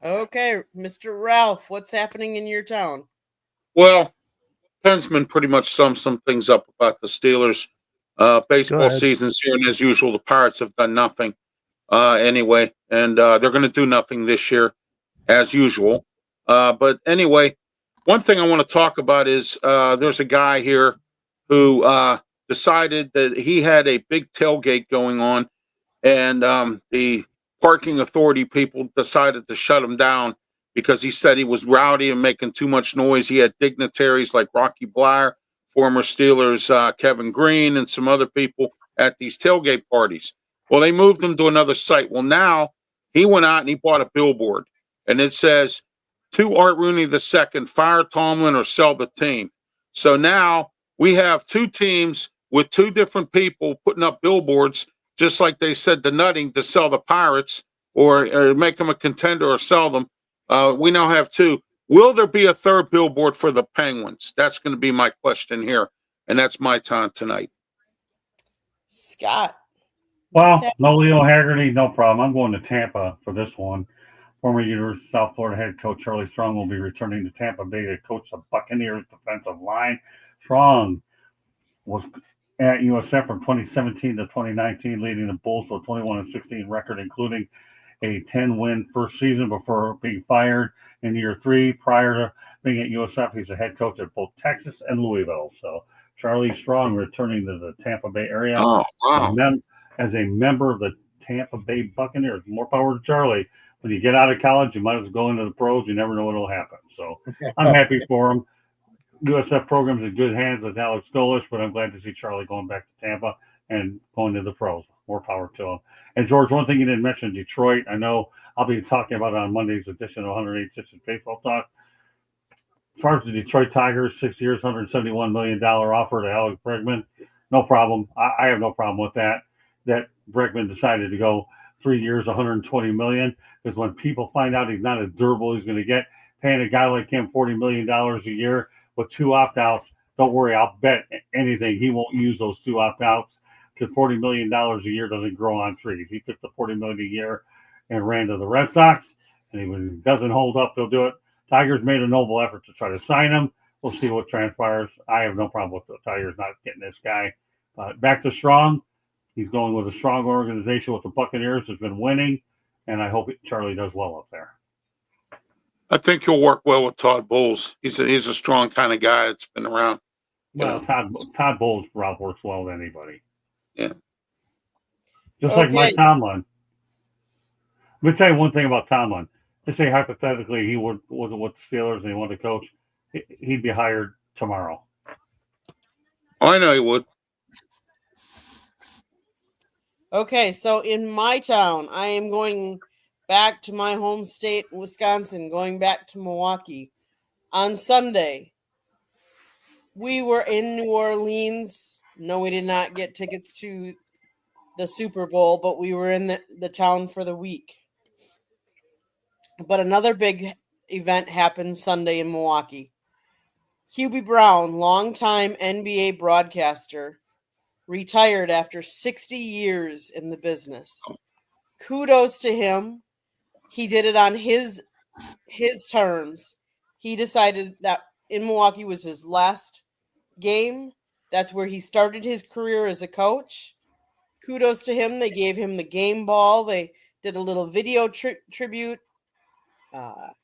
Okay, Mr. Ralph, what's happening in your town? Well, Pensman pretty much sums some things up about the Steelers. Baseball season's here, and as usual, the Pirates have done nothing anyway, and they're going to do nothing this year, as usual. But anyway, one thing I want to talk about is there's a guy here who decided that he had a big tailgate going on, and the parking authority people decided to shut him down because he said he was rowdy and making too much noise. He had dignitaries like Rocky Bleier, former Steelers Kevin Green, and some other people at these tailgate parties. Well, they moved him to another site. Well, now He went out and he bought a billboard, and it says, "To Art Rooney II, fire Tomlin or sell the team." So now we have two teams with two different people putting up billboards, just like they said to Nutting to sell the Pirates or make them a contender or sell them. We now have two. Will there be a third billboard for the Penguins? That's going to be my question here, and that's my time tonight. Scott. Well, no Leo Haggerty, no problem. I'm going to Tampa for this one. Former University of South Florida head coach Charlie Strong will be returning to Tampa Bay to coach the Buccaneers defensive line. Strong was at USF from 2017 to 2019, leading the Bulls to a 21-16 record, including a 10-win first season before being fired in year 3. Prior to being at USF, he's a head coach at both Texas and Louisville. So Charlie Strong returning to the Tampa Bay area. Oh, wow. As a member of the Tampa Bay Buccaneers. More power to Charlie. When you get out of college, you might as well go into the pros. You never know what will happen. So I'm happy for him. USF program's in good hands with Alex Golish, but I'm glad to see Charlie going back to Tampa and going to the pros. More power to him. And George, one thing you didn't mention, Detroit. I know I'll be talking about it on Monday's edition of 186 Baseball Talk. As far as the Detroit Tigers, 6 years, $171 million offer to Alex Bregman, no problem. I have no problem with that. That Bregman decided to go 3 years, $120 million, because when people find out he's not as durable as he's going to get, paying a guy like him $40 million a year with 2 opt-outs, don't worry, I'll bet anything he won't use those 2 opt-outs, because $40 million a year doesn't grow on trees. He took the $40 million a year and ran to the Red Sox, and when it doesn't hold up, they'll do it. Tigers made a noble effort to try to sign him. We'll see what transpires. I have no problem with the Tigers not getting this guy. Back to Strong. He's going with a strong organization with the Buccaneers. Has been winning, and I hope Charlie does well up there. I think he'll work well with Todd Bowles. He's a strong kind of guy that's been around. Well, Todd Bowles' route works well with anybody. Yeah. Just like Mike Tomlin. Let me tell you one thing about Tomlin. Just say hypothetically he wasn't with the Steelers and he wanted to coach, he'd be hired tomorrow. Oh, I know he would. Okay, so in my town, I am going back to my home state, Wisconsin, going back to Milwaukee. On Sunday, we were in New Orleans. No, we did not get tickets to the Super Bowl, but we were in the town for the week. But another big event happened Sunday in Milwaukee. Hubie Brown, longtime NBA broadcaster, retired after 60 years in the business. Kudos to him. He did it on his terms. He decided that in Milwaukee was his last game. That's where he started his career as a coach. Kudos to him. They gave him the game ball. They did a little video tribute. On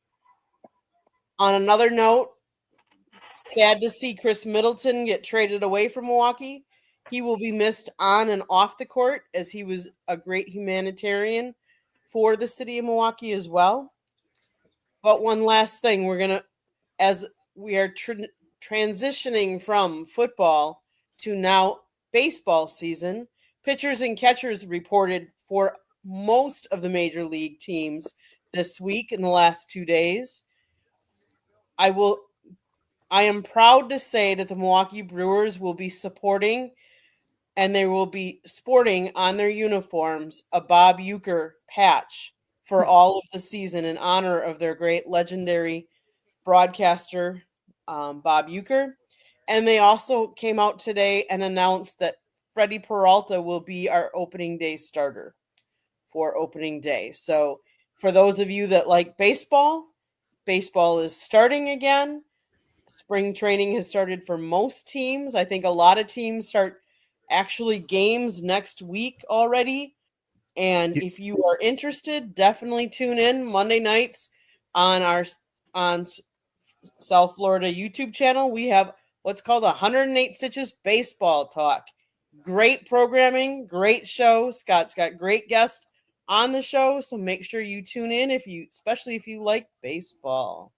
another note, sad to see Chris Middleton get traded away from Milwaukee. He will be missed on and off the court, as he was a great humanitarian for the city of Milwaukee as well. But one last thing, as we are transitioning from football to now baseball season, pitchers and catchers reported for most of the major league teams this week in the last 2 days. I am proud to say that the Milwaukee Brewers will be supporting, and they will be sporting on their uniforms, a Bob Uecker patch for all of the season in honor of their great legendary broadcaster, Bob Uecker. And they also came out today and announced that Freddie Peralta will be our opening day starter for opening day. So for those of you that like baseball is starting again. Spring training has started for most teams. I think a lot of teams start actually games next week already. And if you are interested, definitely tune in Monday nights on South Florida YouTube channel. We have what's called 108 Stitches Baseball Talk. Great programming, great show. Scott's got great guests on the show, so make sure you tune in especially if you like baseball.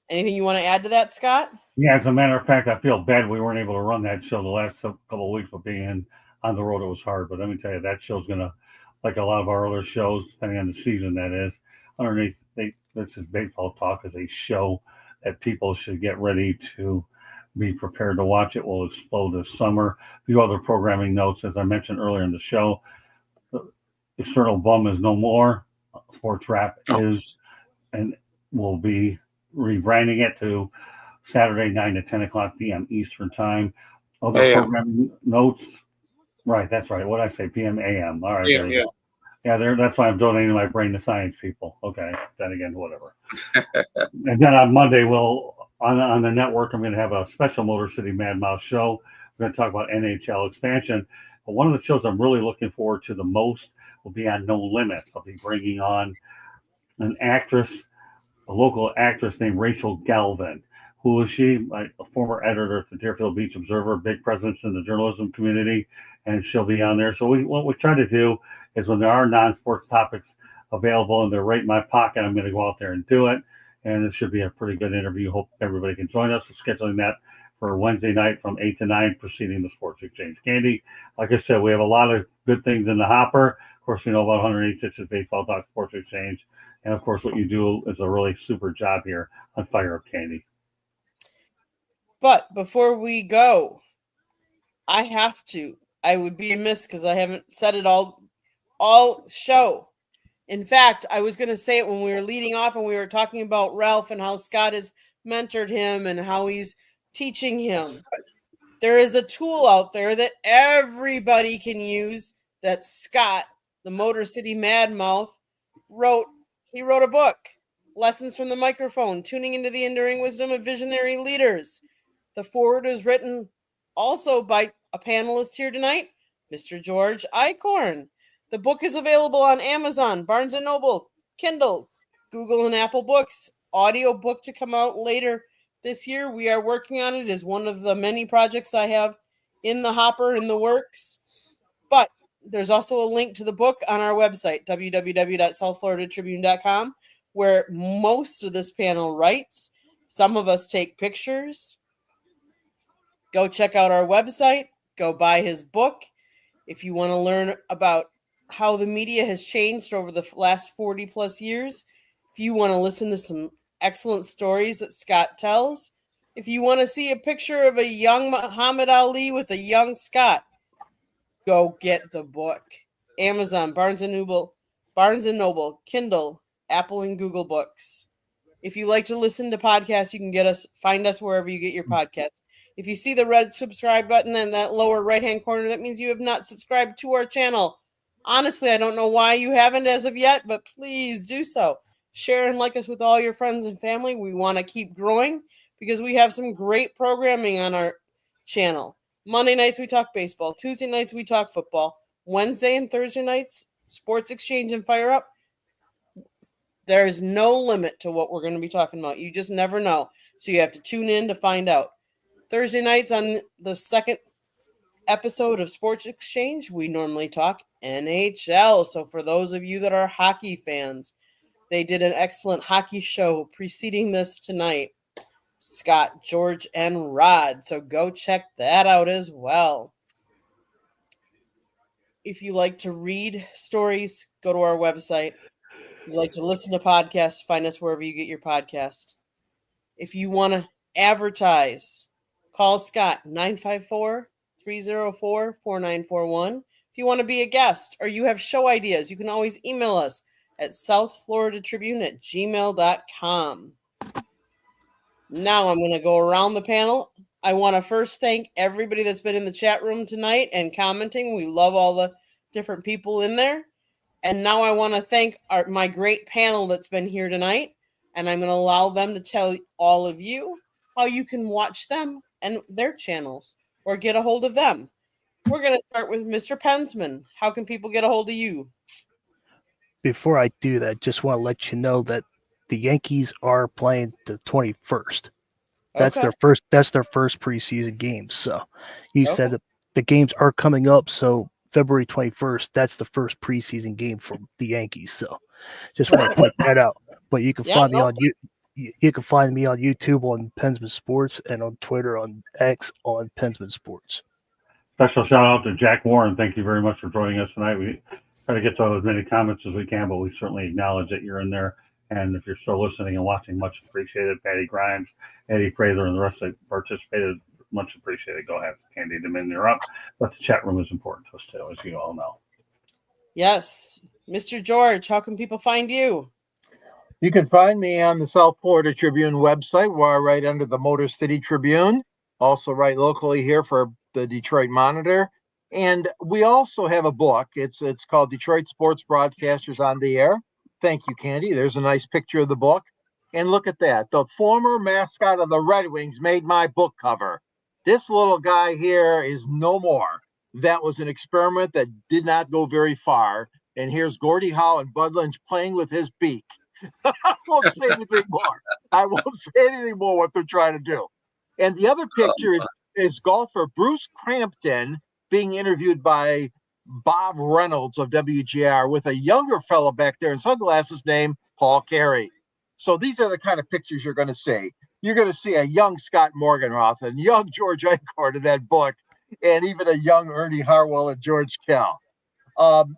Anything you want to add to that, Scott? Yeah, as a matter of fact, I feel bad we weren't able to run that show the last couple of weeks, but being on the road, it was hard. But let me tell you, that show's going to like a lot of our other shows, depending on the season that is. Underneath, this is Baseball Talk is a show that people should get ready to be prepared to watch. It will explode this summer. A few other programming notes, as I mentioned earlier in the show. The External Bum is no more. Sports Wrap is and will be rebranding it to Saturday 9 to 10 o'clock p.m. Eastern Time. Other AM. programming notes. Right, that's right. What did I say? PM, AM. All right. Yeah, yeah. Yeah, that's why I'm donating my brain to science people. Okay, then again, whatever. And then on Monday, on the network, I'm going to have a special Motor City Mad Mouse show. We're going to talk about NHL expansion. But one of the shows I'm really looking forward to the most will be on No Limits. I'll be bringing on an actress, a local actress named Rachel Galvin. Who is she? A former editor at the Deerfield Beach Observer, big presence in the journalism community, and she'll be on there. So what we try to do is when there are non-sports topics available and they're right in my pocket, I'm going to go out there and do it. And it should be a pretty good interview. Hope everybody can join us. We're scheduling that for Wednesday night from 8 to 9, preceding the Sports Exchange Candy. Like I said, we have a lot of good things in the hopper. Of course, we know about 186 Baseball Talk Sports Exchange. And of course, what you do is a really super job here on Fire Up Candy. But before we go, I would be amiss because I haven't said it all show. In fact, I was going to say it when we were leading off and we were talking about Ralph and how Scott has mentored him and how he's teaching him. There is a tool out there that everybody can use that Scott, the Motor City Mad Mouth, wrote. He wrote a book, Lessons from the Microphone, Tuning into the Enduring Wisdom of Visionary Leaders. The foreword is written also by a panelist here tonight, Mr. George Eichhorn. The book is available on Amazon, Barnes & Noble, Kindle, Google, and Apple Books. Audio book to come out later this year. We are working on it as one of the many projects I have in the hopper, in the works. But there's also a link to the book on our website, www.southfloridatribune.com, where most of this panel writes. Some of us take pictures. Go check out our website. Go buy his book. If you want to learn about how the media has changed over the last 40 plus years, if you want to listen to some excellent stories that Scott tells, if you want to see a picture of a young Muhammad Ali with a young Scott, go get the book. Amazon, Barnes & Noble, Kindle, Apple, and Google Books. If you like to listen to podcasts, you can find us wherever you get your podcasts. If you see the red subscribe button in that lower right-hand corner, that means you have not subscribed to our channel. Honestly, I don't know why you haven't as of yet, but please do so. Share and like us with all your friends and family. We want to keep growing because we have some great programming on our channel. Monday nights, we talk baseball. Tuesday nights, we talk football. Wednesday and Thursday nights, Sports Exchange and Fire Up. There is no limit to what we're going to be talking about. You just never know. So you have to tune in to find out. Thursday nights on the second episode of Sports Exchange, we normally talk NHL. So for those of you that are hockey fans, they did an excellent hockey show preceding this tonight. Scott, George, and Rod. So go check that out as well. If you like to read stories, go to our website. If you like to listen to podcasts, find us wherever you get your podcast. If you want to advertise, call Scott, 954-304-4941. If you want to be a guest or you have show ideas, you can always email us at southfloridatribune@gmail.com. Now I'm going to go around the panel. I want to first thank everybody that's been in the chat room tonight and commenting. We love all the different people in there. And now I want to thank my great panel that's been here tonight. And I'm going to allow them to tell all of you how you can watch them and their channels or get a hold of them. We're going to start with Mr. Pensman. How can people get a hold of you? Before I do that, just want to let you know that the Yankees are playing the 21st. That's Okay. their first preseason game. So you said that the games are coming up. So February 21st, that's the first preseason game for the Yankees. So just want to point that out. But you can find me on you can find me on YouTube on Pensman Sports and on Twitter on X on Pensman Sports. Special shout out to Jack Warren. Thank you very much for joining us tonight. try to get to as many comments as we can, but we certainly acknowledge that you're in there. And if you're still listening and watching, much appreciated. Patty Grimes, Eddie Fraser, and the rest that participated, much appreciated. Go ahead, Candy. The minute you're up, but the chat room is important to us too, as you all know. Yes. Mr. George, how can people find you? You can find me on the South Florida Tribune website, where I write under the Motor City Tribune. Also write locally here for the Detroit Monitor. And we also have a book. It's called Detroit Sports Broadcasters on the Air. Thank you, Candy. There's a nice picture of the book. And look at that. The former mascot of the Red Wings made my book cover. This little guy here is no more. That was an experiment that did not go very far. And here's Gordie Howe and Bud Lynch playing with his beak. I won't say anything more. I won't say anything more what they're trying to do. And the other picture is golfer Bruce Crampton being interviewed by Bob Reynolds of WGR with a younger fellow back there in sunglasses named Paul Carey. So these are the kind of pictures you're going to see. You're going to see a young Scott Morganroth and young George Eichhorn in that book, and even a young Ernie Harwell and George Kell.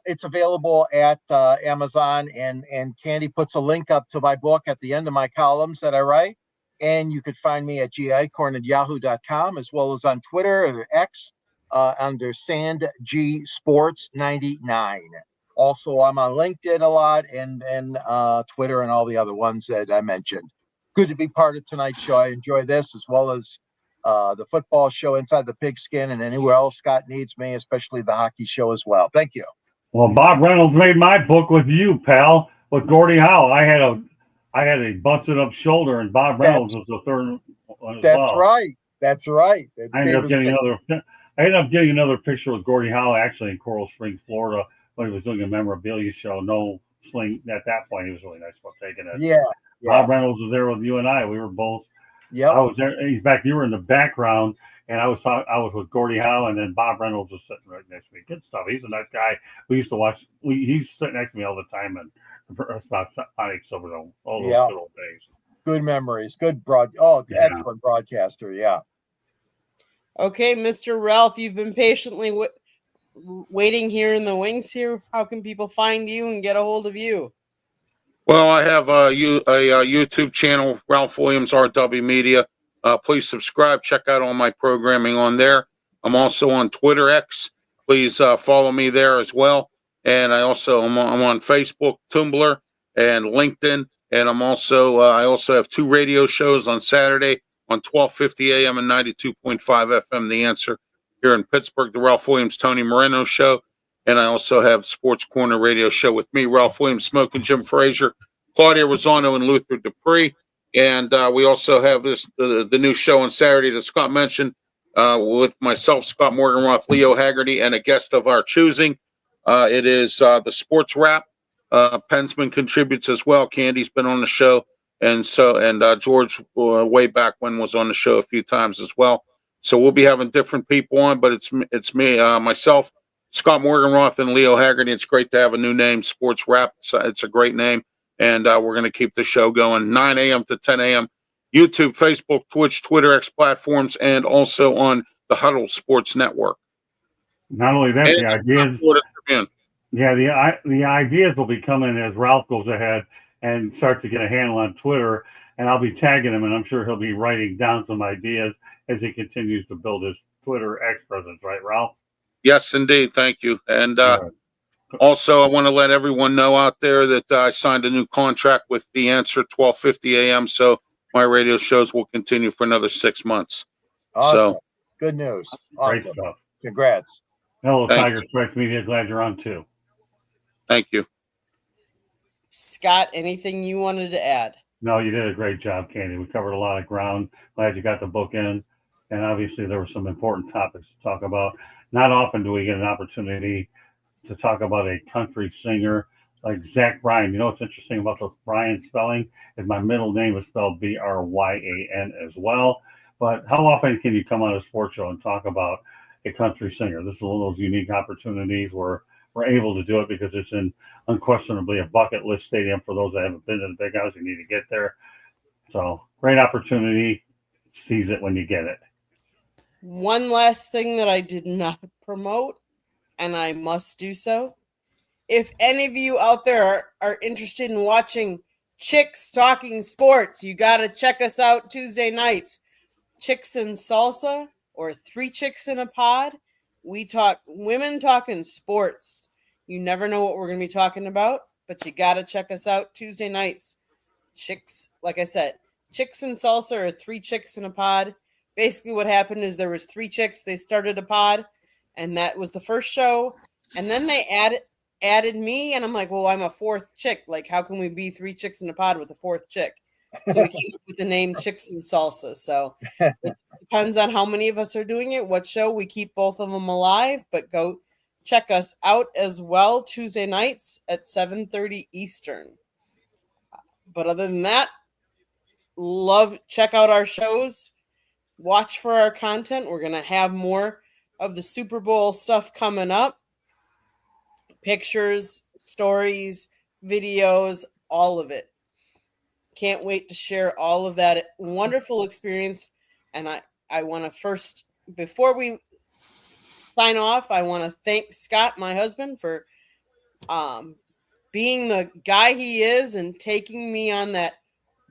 It's available at Amazon, and Candy puts a link up to my book at the end of my columns that I write. And you could find me at gicorn@yahoo.com, as well as on Twitter or X under Sand G Sports 99. Also, I'm on LinkedIn a lot, and Twitter and all the other ones that I mentioned. Good to be part of tonight's show. I enjoy this, as well as the football show Inside the Pigskin, and anywhere else Scott needs me, especially the hockey show as well. Thank you. Well, Bob Reynolds made my book with you, pal, with Gordie Howe. I had a busted up shoulder, and Bob Reynolds was the third one as well. That's right. That's right. I ended up getting another picture with Gordie Howe actually in Coral Springs, Florida, when he was doing a memorabilia show. No sling at that point. He was really nice about taking it. Yeah. Bob Reynolds was there with you and I. We were both. Yeah. I was there. He's back. You were in the background, and I was with Gordie Howe, and then Bob Reynolds was sitting right next to me. Good stuff. He's a nice guy. We used to watch. He's sitting next to me all the time, and about Sonics over all those good old days. Good memories. Good excellent broadcaster. Yeah. Okay, Mr. Ralph, you've been patiently waiting here in the wings here. How can people find you and get a hold of you? Well, I have a YouTube channel, Ralph Williams RW Media. Please subscribe. Check out all my programming on there. I'm also on Twitter X. Please follow me there as well. And I'm on Facebook, Tumblr, and LinkedIn. And I also have 2 radio shows on Saturday on 1250 AM and 92.5 FM. The Answer here in Pittsburgh, the Ralph Williams Tony Moreno Show. And I also have Sports Corner Radio Show with me, Ralph Williams, Smoking Jim Frazier, Claudia Rosano, and Luther Dupree. And we also have the new show on Saturday that Scott mentioned with myself, Scott Morganroth, Leo Haggerty, and a guest of our choosing. It is the Sports Wrap. Pensman contributes as well. Candy's been on the show, and George way back when was on the show a few times as well. So we'll be having different people on, but it's me, myself, Scott Morganroth, and Leo Haggerty. It's great to have a new name, Sports Wrap. It's a great name, and we're going to keep the show going 9 a.m. to 10 a.m. YouTube, Facebook, Twitch, Twitter, X platforms, and also on the Huddle Sports Network. Not only that, the ideas. The ideas will be coming as Ralph goes ahead and starts to get a handle on Twitter, and I'll be tagging him, and I'm sure he'll be writing down some ideas as he continues to build his Twitter X presence. Right, Ralph? Yes, indeed. Thank you. And also, I want to let everyone know out there that I signed a new contract with The Answer, 1250 AM. So my radio shows will continue for another 6 months. Awesome. So good news. Great Awesome. stuff. Congrats. Hello, Tiger Express Media. Glad you're on too. Thank you. Scott, anything you wanted to add? No, you did a great job, Candy. We covered a lot of ground. Glad you got the book in. And obviously there were some important topics to talk about. Not often do we get an opportunity to talk about a country singer like Zach Bryan. You know what's interesting about the Bryan spelling is my middle name is spelled Bryan as well. But how often can you come on a sports show and talk about a country singer? This is one of those unique opportunities where we're able to do it because it's in unquestionably a bucket list stadium for those that haven't been to the Big House. You need to get there. So great opportunity. Seize it when you get it. One last thing that I did not promote, and I must do so, if any of you out there are interested in watching Chicks Talking Sports, you got to check us out Tuesday nights. Chicks and Salsa, or Three Chicks in a Pod. We talk women talking sports. You never know what we're going to be talking about, but you got to check us out Tuesday nights. Chicks, like I said, Chicks and Salsa, or Three Chicks in a Pod. Basically what happened is there was 3 chicks, they started a pod, and that was the first show, and then they added me, and I'm like, well, I'm a 4th chick, like how can we be 3 chicks in a pod with a 4th chick? So we came up with the name Chicks and Salsa. So it depends on how many of us are doing it, what show. We keep both of them alive, but go check us out as well Tuesday nights at 7:30 Eastern. But other than that, check out our shows, watch for our content. We're going to have more of the Super Bowl stuff coming up. Pictures, stories, videos, all of it. Can't wait to share all of that wonderful experience. And I want to first, before we sign off, I want to thank Scott, my husband, for being the guy he is and taking me on that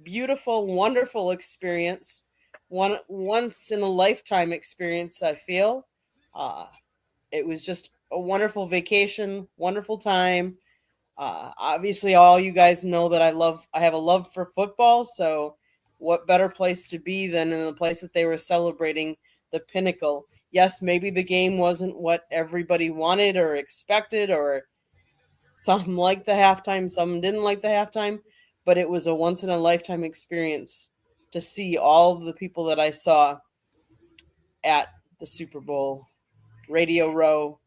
beautiful, wonderful experience. Once in a lifetime experience, I feel. It was just a wonderful vacation, wonderful time. Obviously, all you guys know that I have a love for football. So what better place to be than in the place that they were celebrating the pinnacle? Yes, maybe the game wasn't what everybody wanted or expected, or some liked the halftime, some didn't like the halftime, but it was a once in a lifetime experience to see all of the people that I saw at the Super Bowl, Radio Row,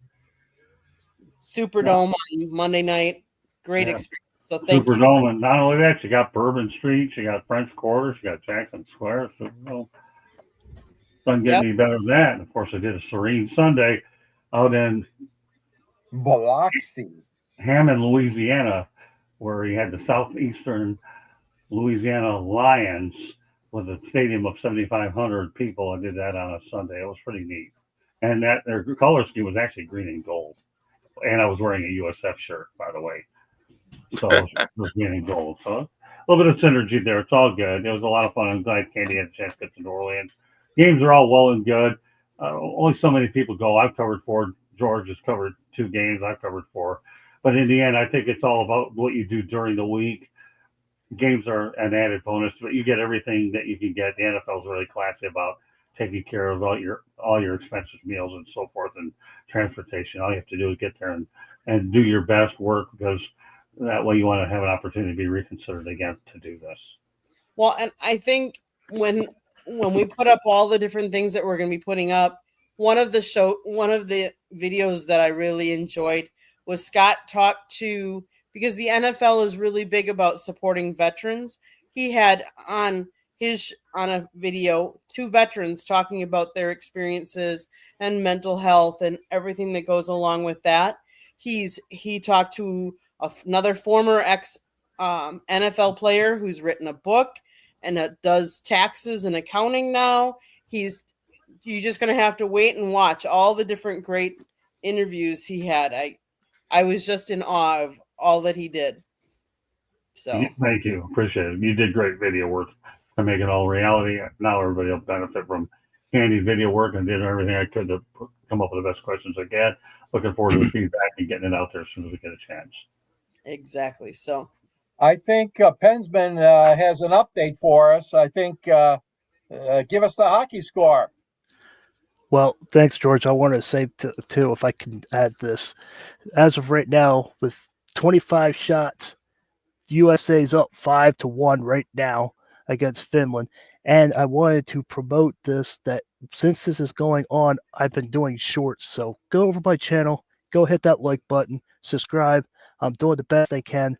Superdome on Monday night. Great experience. So thank you. Superdome, and not only that, you got Bourbon Street, you got French Quarter, you got Jackson Square. Superdome. Doesn't get any better than that. And of course, I did a serene Sunday out in Biloxi, Hammond, Louisiana, where he had the Southeastern Louisiana Lions with a stadium of 7,500 people. I did that on a Sunday. It was pretty neat. And that their color scheme was actually green and gold. And I was wearing a USF shirt, by the way. So it was green and gold. So a little bit of synergy there. It's all good. It was a lot of fun. I'm glad Candy had a chance to get to New Orleans. Games are all well and good. Only so many people go. I've covered 4. George has covered 2 games. I've covered 4. But in the end, I think it's all about what you do during the week. Games are an added bonus, but you get everything that you can get. The NFL is really classy about taking care of all your expenses, meals, and so forth, and transportation. All you have to do is get there and do your best work, because that way you want to have an opportunity to be reconsidered again to do this. Well, and I think when we put up all the different things that we're going to be putting up, one of the videos that I really enjoyed was Scott talked to, because the NFL is really big about supporting veterans. He had on a video 2 veterans talking about their experiences and mental health and everything that goes along with that. He talked to another former ex NFL player who's written a book and does taxes and accounting now. You're just going to have to wait and watch all the different great interviews he had. I was just in awe of all that he did. So thank you. Appreciate it. You did great video work to make it all reality. Now everybody will benefit from Candy's video work, and did everything I could to come up with the best questions I can. Looking forward to the feedback and getting it out there as soon as we get a chance. Exactly. So I think Pensman has an update for us. I think give us the hockey score. Well, thanks, George. I want to say, too, if I can add this. As of right now, with 25 shots, USA's up 5-1 right now against Finland. And I wanted to promote this, that since this is going on, I've been doing shorts. So go over my channel, go hit that like button, subscribe. I'm doing the best I can.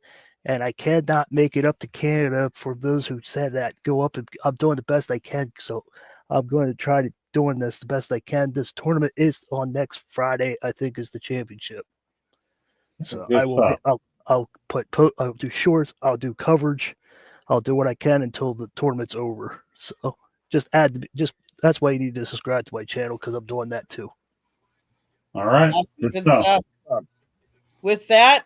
And I cannot make it up to Canada for those who said that. Go up, and I'm doing the best I can. So I'm going to try to doing this the best I can. This tournament is on next Friday, I think, is the championship. So I will. I'll do shorts. I'll do coverage. I'll do what I can until the tournament's over. So that's why you need to subscribe to my channel, because I'm doing that too. All right. Awesome. Good stuff. With that,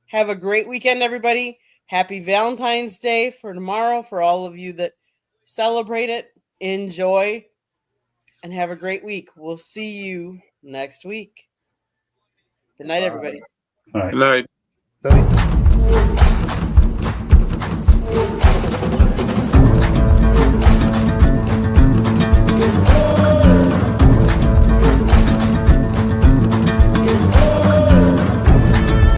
Have a great weekend, everybody. Happy Valentine's Day for tomorrow for all of you that celebrate it. Enjoy and have a great week. We'll see you next week. Good night, everybody. All right. Good night. Thank you.